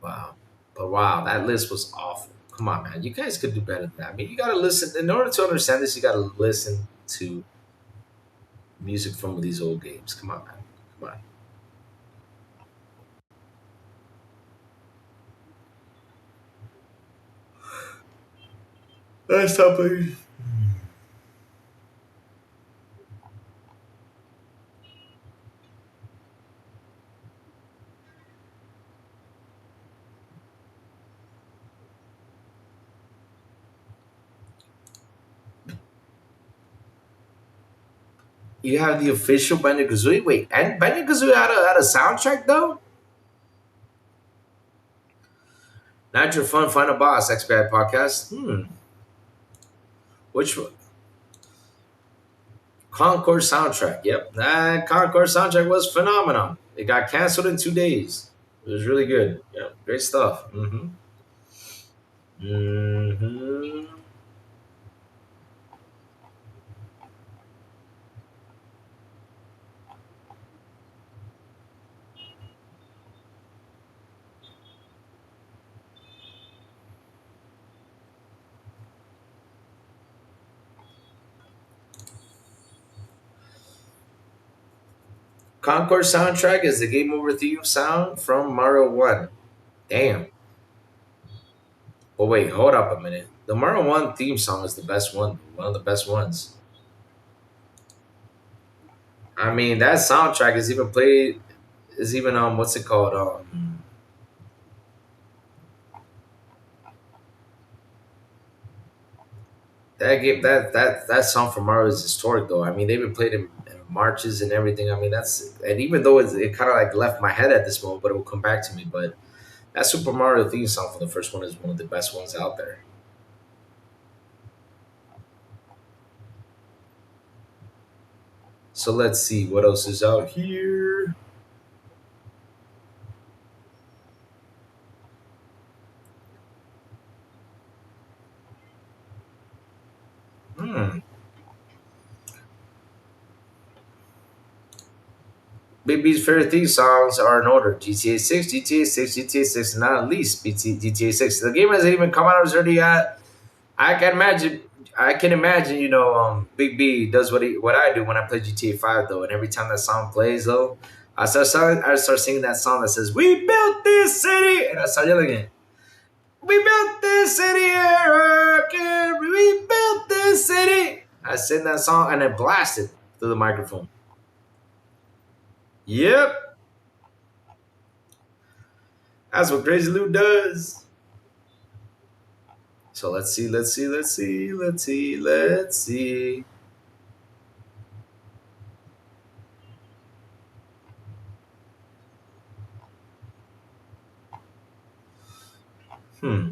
Wow. But wow, that list was awful. Come on, man. You guys could do better than that. I mean, you got to listen. In order to understand this, you got to listen to music from these old games. Come on, man. Come on. Nice topic. You have the official Banjo Kazooie. Wait, and Banjo Kazooie had a soundtrack though. Not your fun final boss expert podcast. Which one? Concord soundtrack. Yep, that Concord soundtrack was phenomenal. It got canceled in 2 days. It was really good. Yeah, great stuff. Mm-hmm. Concord soundtrack is the game over theme sound from Mario 1. Damn. But wait, hold up a minute. The Mario 1 theme song is the best one. One of the best ones. I mean, that soundtrack is even played. Is even what's it called? That game that song from Mario is historic though. I mean, they've been played in marches and everything. I mean, that's and even though it kind of like left my head at this moment, but it will come back to me. But that Super Mario theme song for the first one is one of the best ones out there. So let's see what else is out here. Hmm. Big B's favorite theme songs are in order: GTA 6, GTA 6, GTA 6, and not least GTA 6. The game hasn't even come out. It's already got. I can imagine. I can imagine. Big B does what I do when I play GTA 5 though, and every time that song plays though, I start singing that song that says "We built this city," and I start yelling it. We built this city, America. We built this city. I sing that song and I blast it through the microphone. Yep, that's what Crazy Lou does. So let's see. Hmm.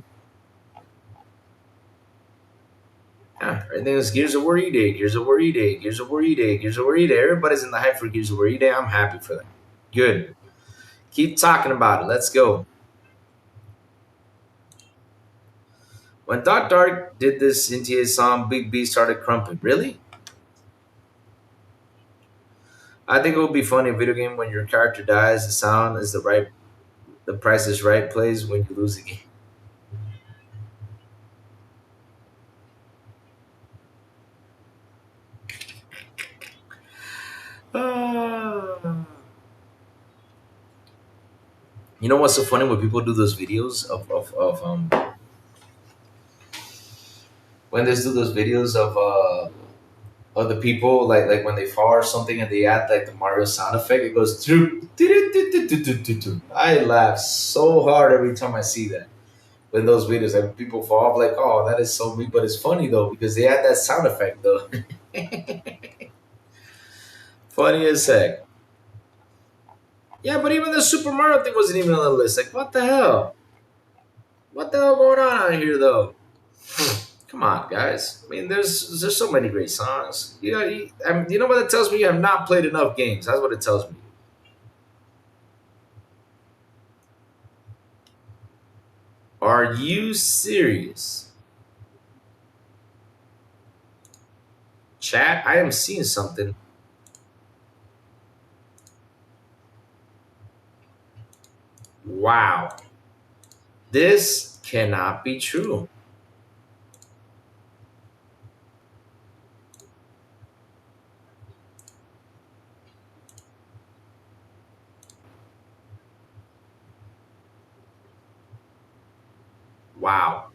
Yeah, I think it's Gears of War E Day, Gears of War E Day, Gears of War E Day, Gears of War E Day. Everybody's in the hype for Gears of War E Day. I'm happy for that. Good. Keep talking about it. Let's go. When Doc Dark did this into his song, Big B started crumping. Really? I think it would be funny in a video game when your character dies, the sound is the price is right plays when you lose the game. Ah. You know what's so funny when people do those videos of when they do those videos of the people like when they fall or something and they add like the Mario sound effect, it goes through. I laugh so hard every time I see that. When those videos like people fall, I'm like, oh, that is so weak, but it's funny though because they add that sound effect though. Funny as heck. Yeah, but even the Super Mario thing wasn't even on the list. Like, what the hell? What the hell going on out here though? Come on, guys. I mean, there's so many great songs. You know what that tells me? You have not played enough games. That's what it tells me. Are you serious? Chat, I am seeing something. Wow. This cannot be true. Wow.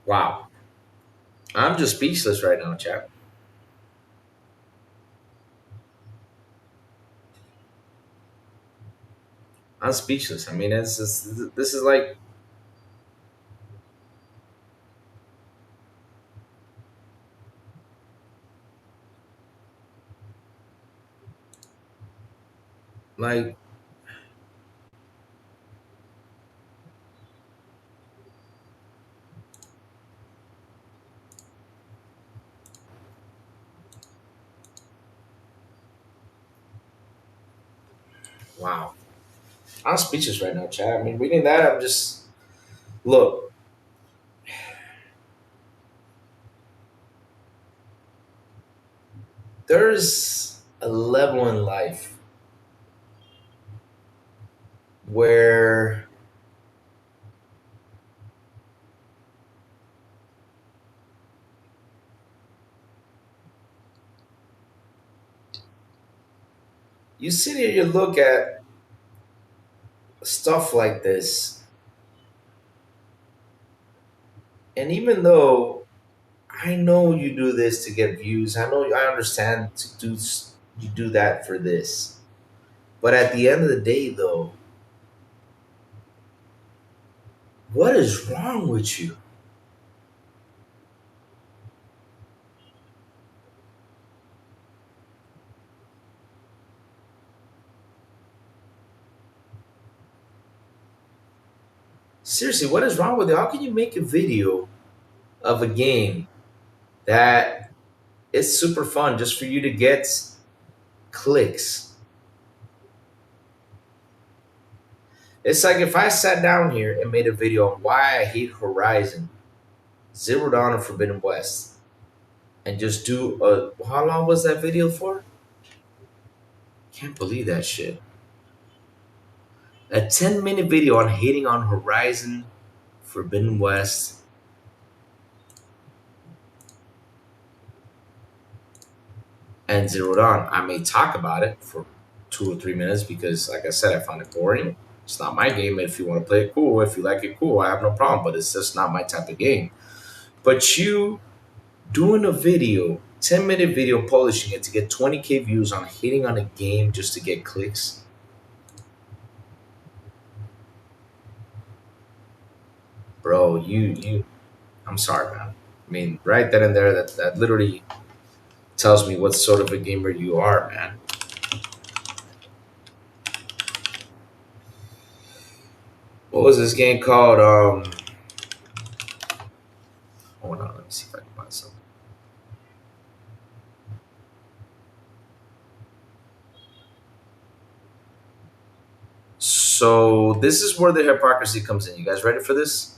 Wow. I'm just speechless right now, chat. I'm speechless. I mean, this is like wow. I'm speechless right now, chat. I mean, reading that, I'm just look. there's a level in life where you sit here, you look at stuff like this, and even though I know you do this to get views, I understand you do that for this, but at the end of the day, though, what is wrong with you? Seriously, what is wrong with you? How can you make a video of a game that is super fun just for you to get clicks? It's like if I sat down here and made a video on why I hate Horizon, Zero Dawn, and Forbidden West, and just do a how long was that video for? Can't believe that shit. A 10-minute video on hating on Horizon, Forbidden West, and Zero Dawn. I may talk about it for 2 or 3 minutes because, like I said, I found it boring. It's not my game. If you want to play it, cool. If you like it, cool. I have no problem. But it's just not my type of game. But you doing a video, 10-minute video, polishing it to get 20K views on hating on a game just to get clicks. Bro, I'm sorry, man. I mean, right then and there, that literally tells me what sort of a gamer you are, man. What was this game called? Hold on, let me see if I can find something. So this is where the hypocrisy comes in. You guys ready for this?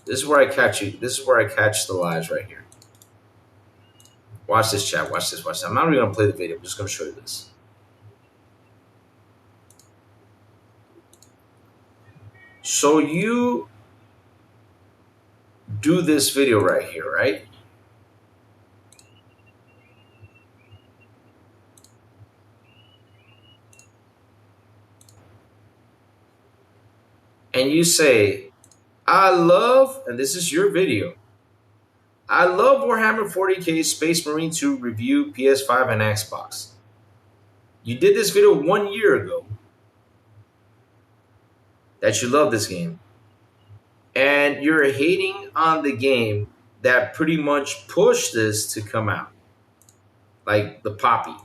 This is where I catch you. This is where I catch the lies right here. Watch this, chat. Watch this. Watch this. I'm not even gonna play the video. I'm just gonna show you this. So you do this video right here, right? And you say, I love, and this is your video, I love Warhammer 40K Space Marine 2 review PS5 and Xbox. You did this video 1 year ago that you love this game. And you're hating on the game that pretty much pushed this to come out. Like the Poppy.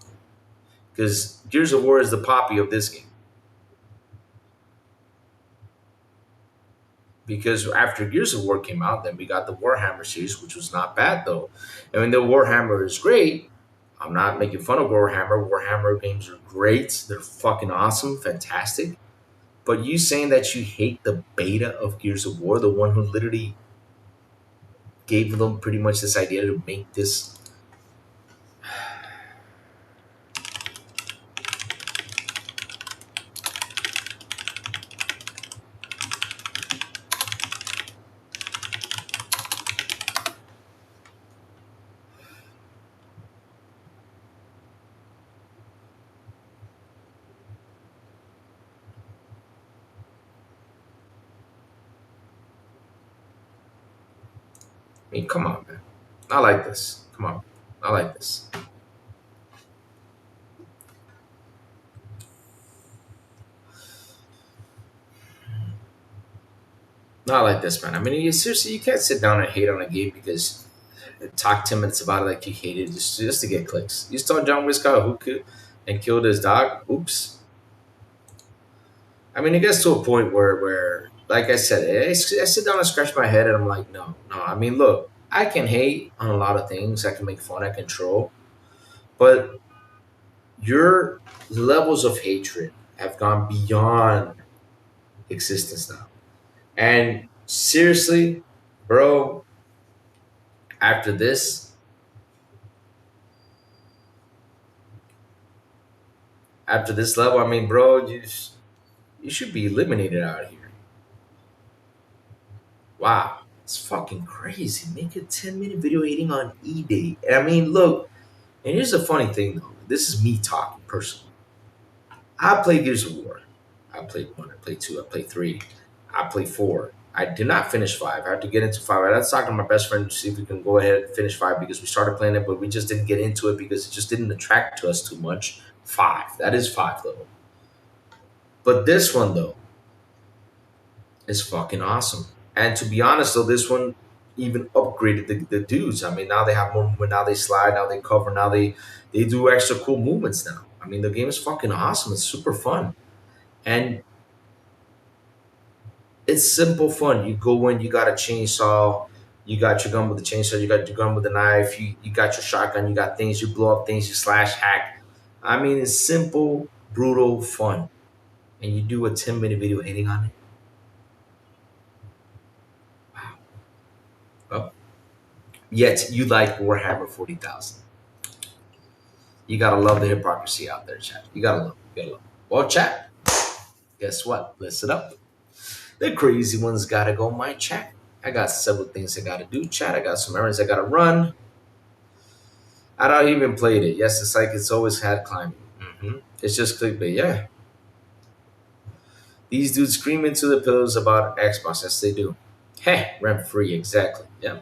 Because Gears of War is the Poppy of this game. Because after Gears of War came out, then we got the Warhammer series, which was not bad though. I mean, the Warhammer is great. I'm not making fun of Warhammer. Warhammer games are great. They're fucking awesome, fantastic. But you saying that you hate the beta of Gears of War, the one who literally gave them pretty much this idea to make this. I mean, come on, man. Not like this. Come on. Not like this. Not like this, man. I mean, seriously, you can't sit down and hate on a game because talk 10 minutes about it like you hate it just to get clicks. You saw John Wick got hooked and killed his dog. Oops. I mean, it gets to a point where like I said, I sit down and scratch my head and I'm like, no. I mean, look, I can hate on a lot of things. I can make fun, I can troll. But your levels of hatred have gone beyond existence now. And seriously, bro, after this, After this level, I mean, bro, you should be eliminated out here. Wow, it's fucking crazy. Make a 10-minute video hating on E-Day. I mean, look, and here's the funny thing though. This is me talking personally. I play Gears of War. I played one, I played two, I played three, I played four. I did not finish five. I had to get into five. I had to talk to my best friend to see if we can go ahead and finish five because we started playing it, but we just didn't get into it because it just didn't attract to us too much. Five. That is five though. But this one though is fucking awesome. And to be honest though, this one even upgraded the dudes. I mean, now they have more movement. Now they slide. Now they cover. Now they do extra cool movements now. I mean, the game is fucking awesome. It's super fun. And it's simple fun. You go in, you got a chainsaw, you got your gun with the chainsaw, you got your gun with the knife, you got your shotgun, you got things, you blow up things, you slash hack. I mean, it's simple, brutal fun. And you do a 10-minute video hitting on it. Wow. Well, yet you like Warhammer 40,000. You gotta love the hypocrisy out there, chat. You gotta love it. You gotta love it. Well, chat, guess what? Listen up. The crazy ones gotta go, my chat. I got several things I gotta do, chat. I got some errands I gotta run. I don't even played it. Yes, it's like it's always had climbing. It's just clickbait, yeah. These dudes scream into the pillows about Xbox. Yes, they do. Heh, rent free, exactly. Yeah.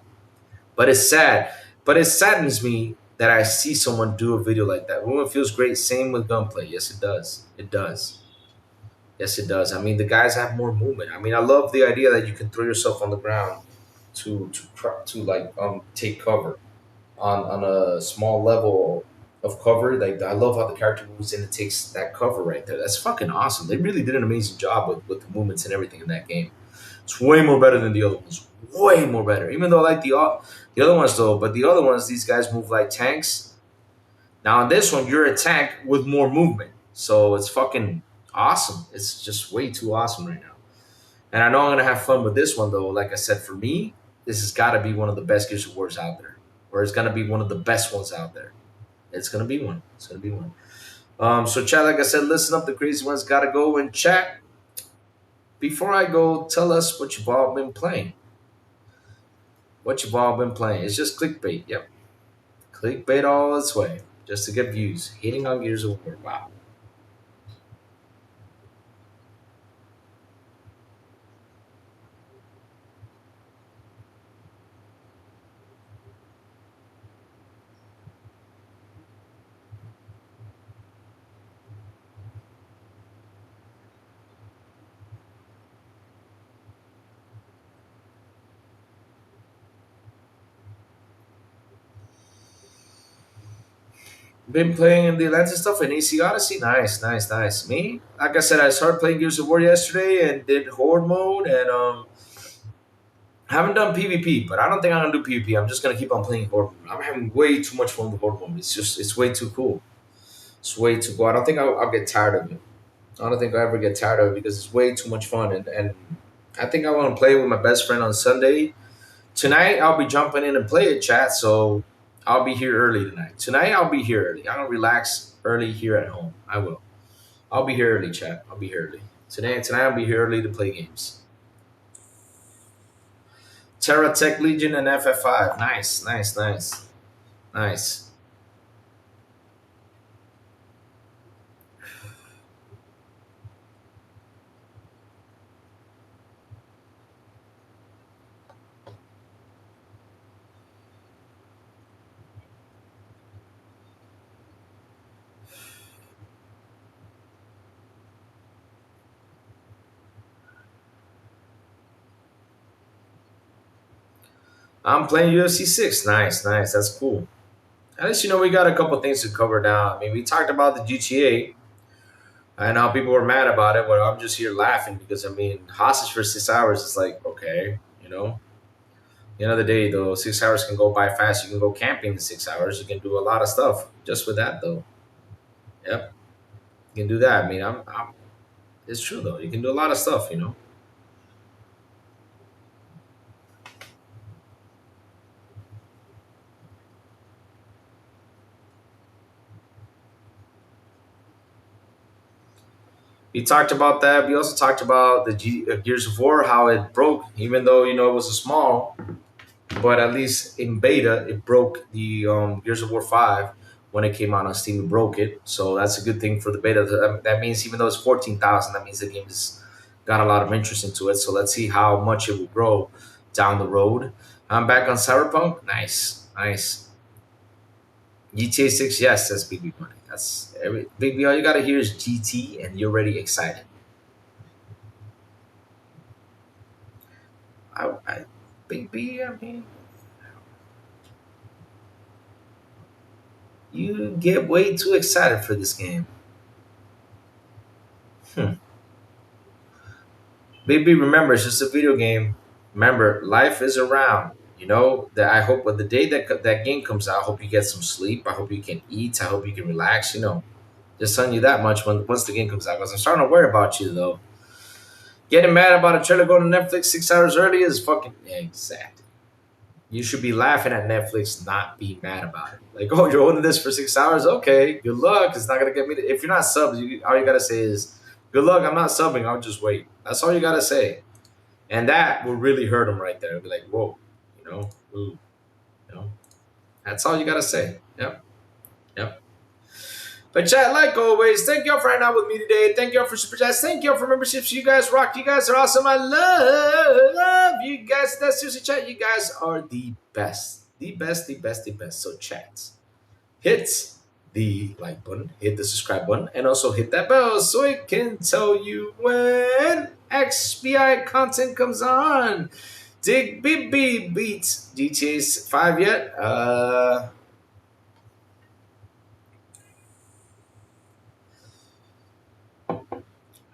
But it's sad. But it saddens me that I see someone do a video like that. When it feels great, same with gunplay. Yes, it does. It does. Yes, it does. I mean, the guys have more movement. I mean, I love the idea that you can throw yourself on the ground to like take cover on a small level of cover. Like I love how the character moves in and takes that cover right there. That's fucking awesome. They really did an amazing job with the movements and everything in that game. It's way more better than the other ones. Way more better. Even though I like the other ones though, but the other ones, these guys move like tanks. Now in this one, you're a tank with more movement. So it's fucking awesome. It's just way too awesome right now. And I know I'm gonna have fun with this one though. Like I said, for me, this has got to be one of the best Gears of Wars out there, or it's gonna be one of the best ones out there. It's gonna be one. It's gonna be one. So chat, like I said, listen up. The crazy ones gotta go and chat. Before I go, tell us what you've all been playing. What you've all been playing. It's just clickbait. Yep, clickbait all its way, just to get views. Hitting on Gears of War. Wow. Been playing the Atlantis stuff and AC Odyssey. Nice, nice, nice. Me, like I said, I started playing Gears of War yesterday and did Horde mode and haven't done PvP, but I don't think I'm gonna do PvP. I'm just gonna keep on playing Horde mode. I'm having way too much fun with Horde mode. It's way too cool. It's way too cool. I don't think I'll get tired of it. I don't think I'll ever get tired of it because it's way too much fun and I think I want to play with my best friend on Sunday. Tonight I'll be jumping in and play it, chat. So I'll be here early tonight. Tonight I'll be here early. I'm gonna relax early here at home. I will. I'll be here early, chat. I'll be here early. Tonight I'll be here early to play games. Terra Tech Legion and FF5. Nice, nice, nice, nice. I'm playing UFC 6. Nice, nice. That's cool. At least we got a couple things to cover now. I mean, we talked about the GTA and how people were mad about it. Well, I'm just here laughing because I mean, hostage for 6 hours is like okay, the end of the day, though, 6 hours can go by fast. You can go camping in 6 hours. You can do a lot of stuff just with that, though. Yep, you can do that. I mean, it's true though. You can do a lot of stuff. We talked about that. We also talked about the Gears of War, how it broke, even though it was a small, but at least in beta it broke the Gears of War 5 when it came out on Steam. It broke it, so that's a good thing for the beta. That means even though it's 14,000, that means the game has got a lot of interest into it. So let's see how much it will grow down the road. I'm back on Cyberpunk. Nice. GTA 6, yes, that's BB money. That's baby. All you gotta hear is GT, and you're already excited. I baby, I mean, you get way too excited for this game. Baby, remember, it's just a video game. Remember, life is around. That I hope the day that game comes out, I hope you get some sleep. I hope you can eat. I hope you can relax. Just telling you that much once the game comes out. Because I'm starting to worry about you though. Getting mad about a trailer going to Netflix 6 hours early is fucking exactly. You should be laughing at Netflix, not be mad about it. Like, oh, you're holding this for 6 hours? Okay, good luck. It's not gonna get me. If you're not subbed, all you gotta say is, "Good luck. I'm not subbing. I'll just wait." That's all you gotta say, and that will really hurt them right there. It'll be like, whoa, ooh, you know. That's all you gotta say. Yep. But chat, like always, thank y'all for hanging out with me today. Thank y'all for super chats. Thank y'all for memberships. You guys rock. You guys are awesome. I love you guys. That's seriously chat. You guys are the best. The best. So chat, hit the like button, hit the subscribe button, and also hit that bell so it can tell you when XBI content comes on. Dig BB beats GTA 5 yet?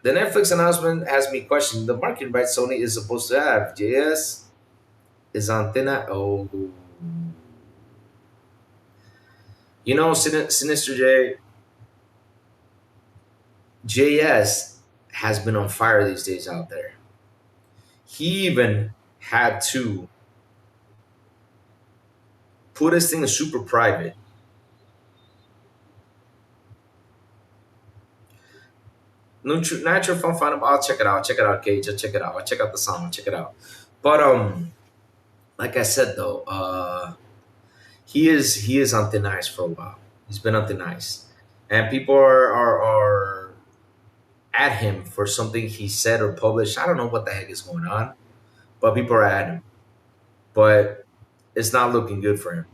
The Netflix announcement has me questioning the marketing rights Sony is supposed to have. JS is antenna. Oh. Sinister JS has been on fire these days out there. He even had to put his thing in super private. Natural fun. I'll check it out. Gage. I'll check it out. I'll check out the song. Check it out. But like I said though, he is on thin ice for a while. He's been on thin ice, and people are at him for something he said or published. I don't know what the heck is going on, but people are at him. But it's not looking good for him.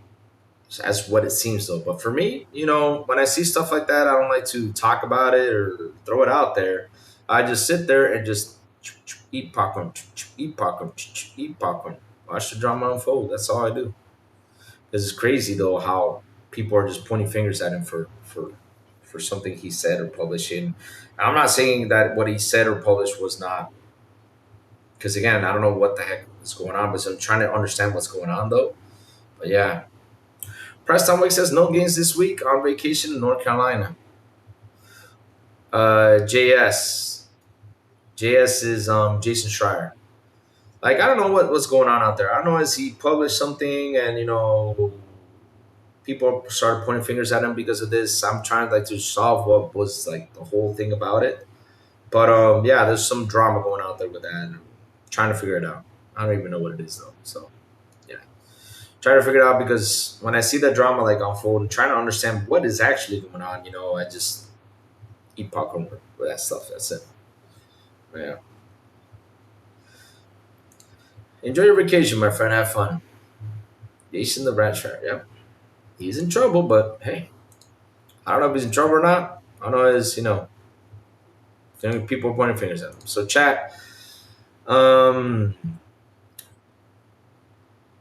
That's what it seems though. But for me, when I see stuff like that, I don't like to talk about it or throw it out there. I just sit there and just eat popcorn, eat popcorn, eat popcorn. Watch the drama unfold. That's all I do. Because it's crazy though how people are just pointing fingers at him for something he said or published. And I'm not saying that what he said or published was not. Because again, I don't know what the heck is going on, but I'm trying to understand what's going on though. But yeah. Preston Wick says no games this week, on vacation in North Carolina. JS is Jason Schreier. Like, I don't know what's going on out there. I don't know, as he published something and people started pointing fingers at him because of this. I'm trying to solve what was like the whole thing about it. But yeah, there's some drama going out there with that, and I'm trying to figure it out. I don't even know what it is though. So trying to figure it out, because when I see that drama unfold and trying to understand what is actually going on, I just eat popcorn with that stuff. That's it. But yeah. Enjoy your vacation, my friend. Have fun. Jason the Ratshire. Yep. He's in trouble, but hey, I don't know if he's in trouble or not. I don't know is people are pointing fingers at him. So chat.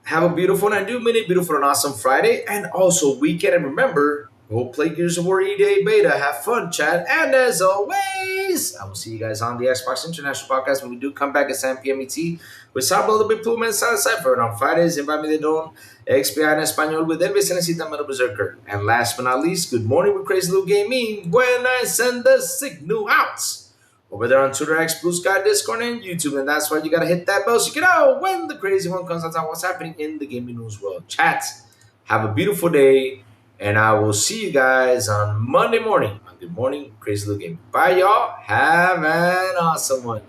Have a beautiful and beautiful and awesome Friday, and also weekend. And remember, go play Gears of War E-Day Beta. Have fun, chat. And as always, I will see you guys on the Xbox International Podcast when we do come back at 7 p.m. ET with Sábado de Pluma and Sal Cypher. And on Fridays, Invite Me de Don, XPI en Español with Elvis Necesita Metal Berserker. And last but not least, good morning with Crazy Little Gaming when I send the signal out. Over there on Twitter, X, Blue Sky, Discord, and YouTube. And that's why you got to hit that bell so you can know when the crazy one comes out what's happening in the gaming news world. Chat, have a beautiful day, and I will see you guys on Monday morning on Good morning, Crazy Lou Game. Bye, y'all. Have an awesome one.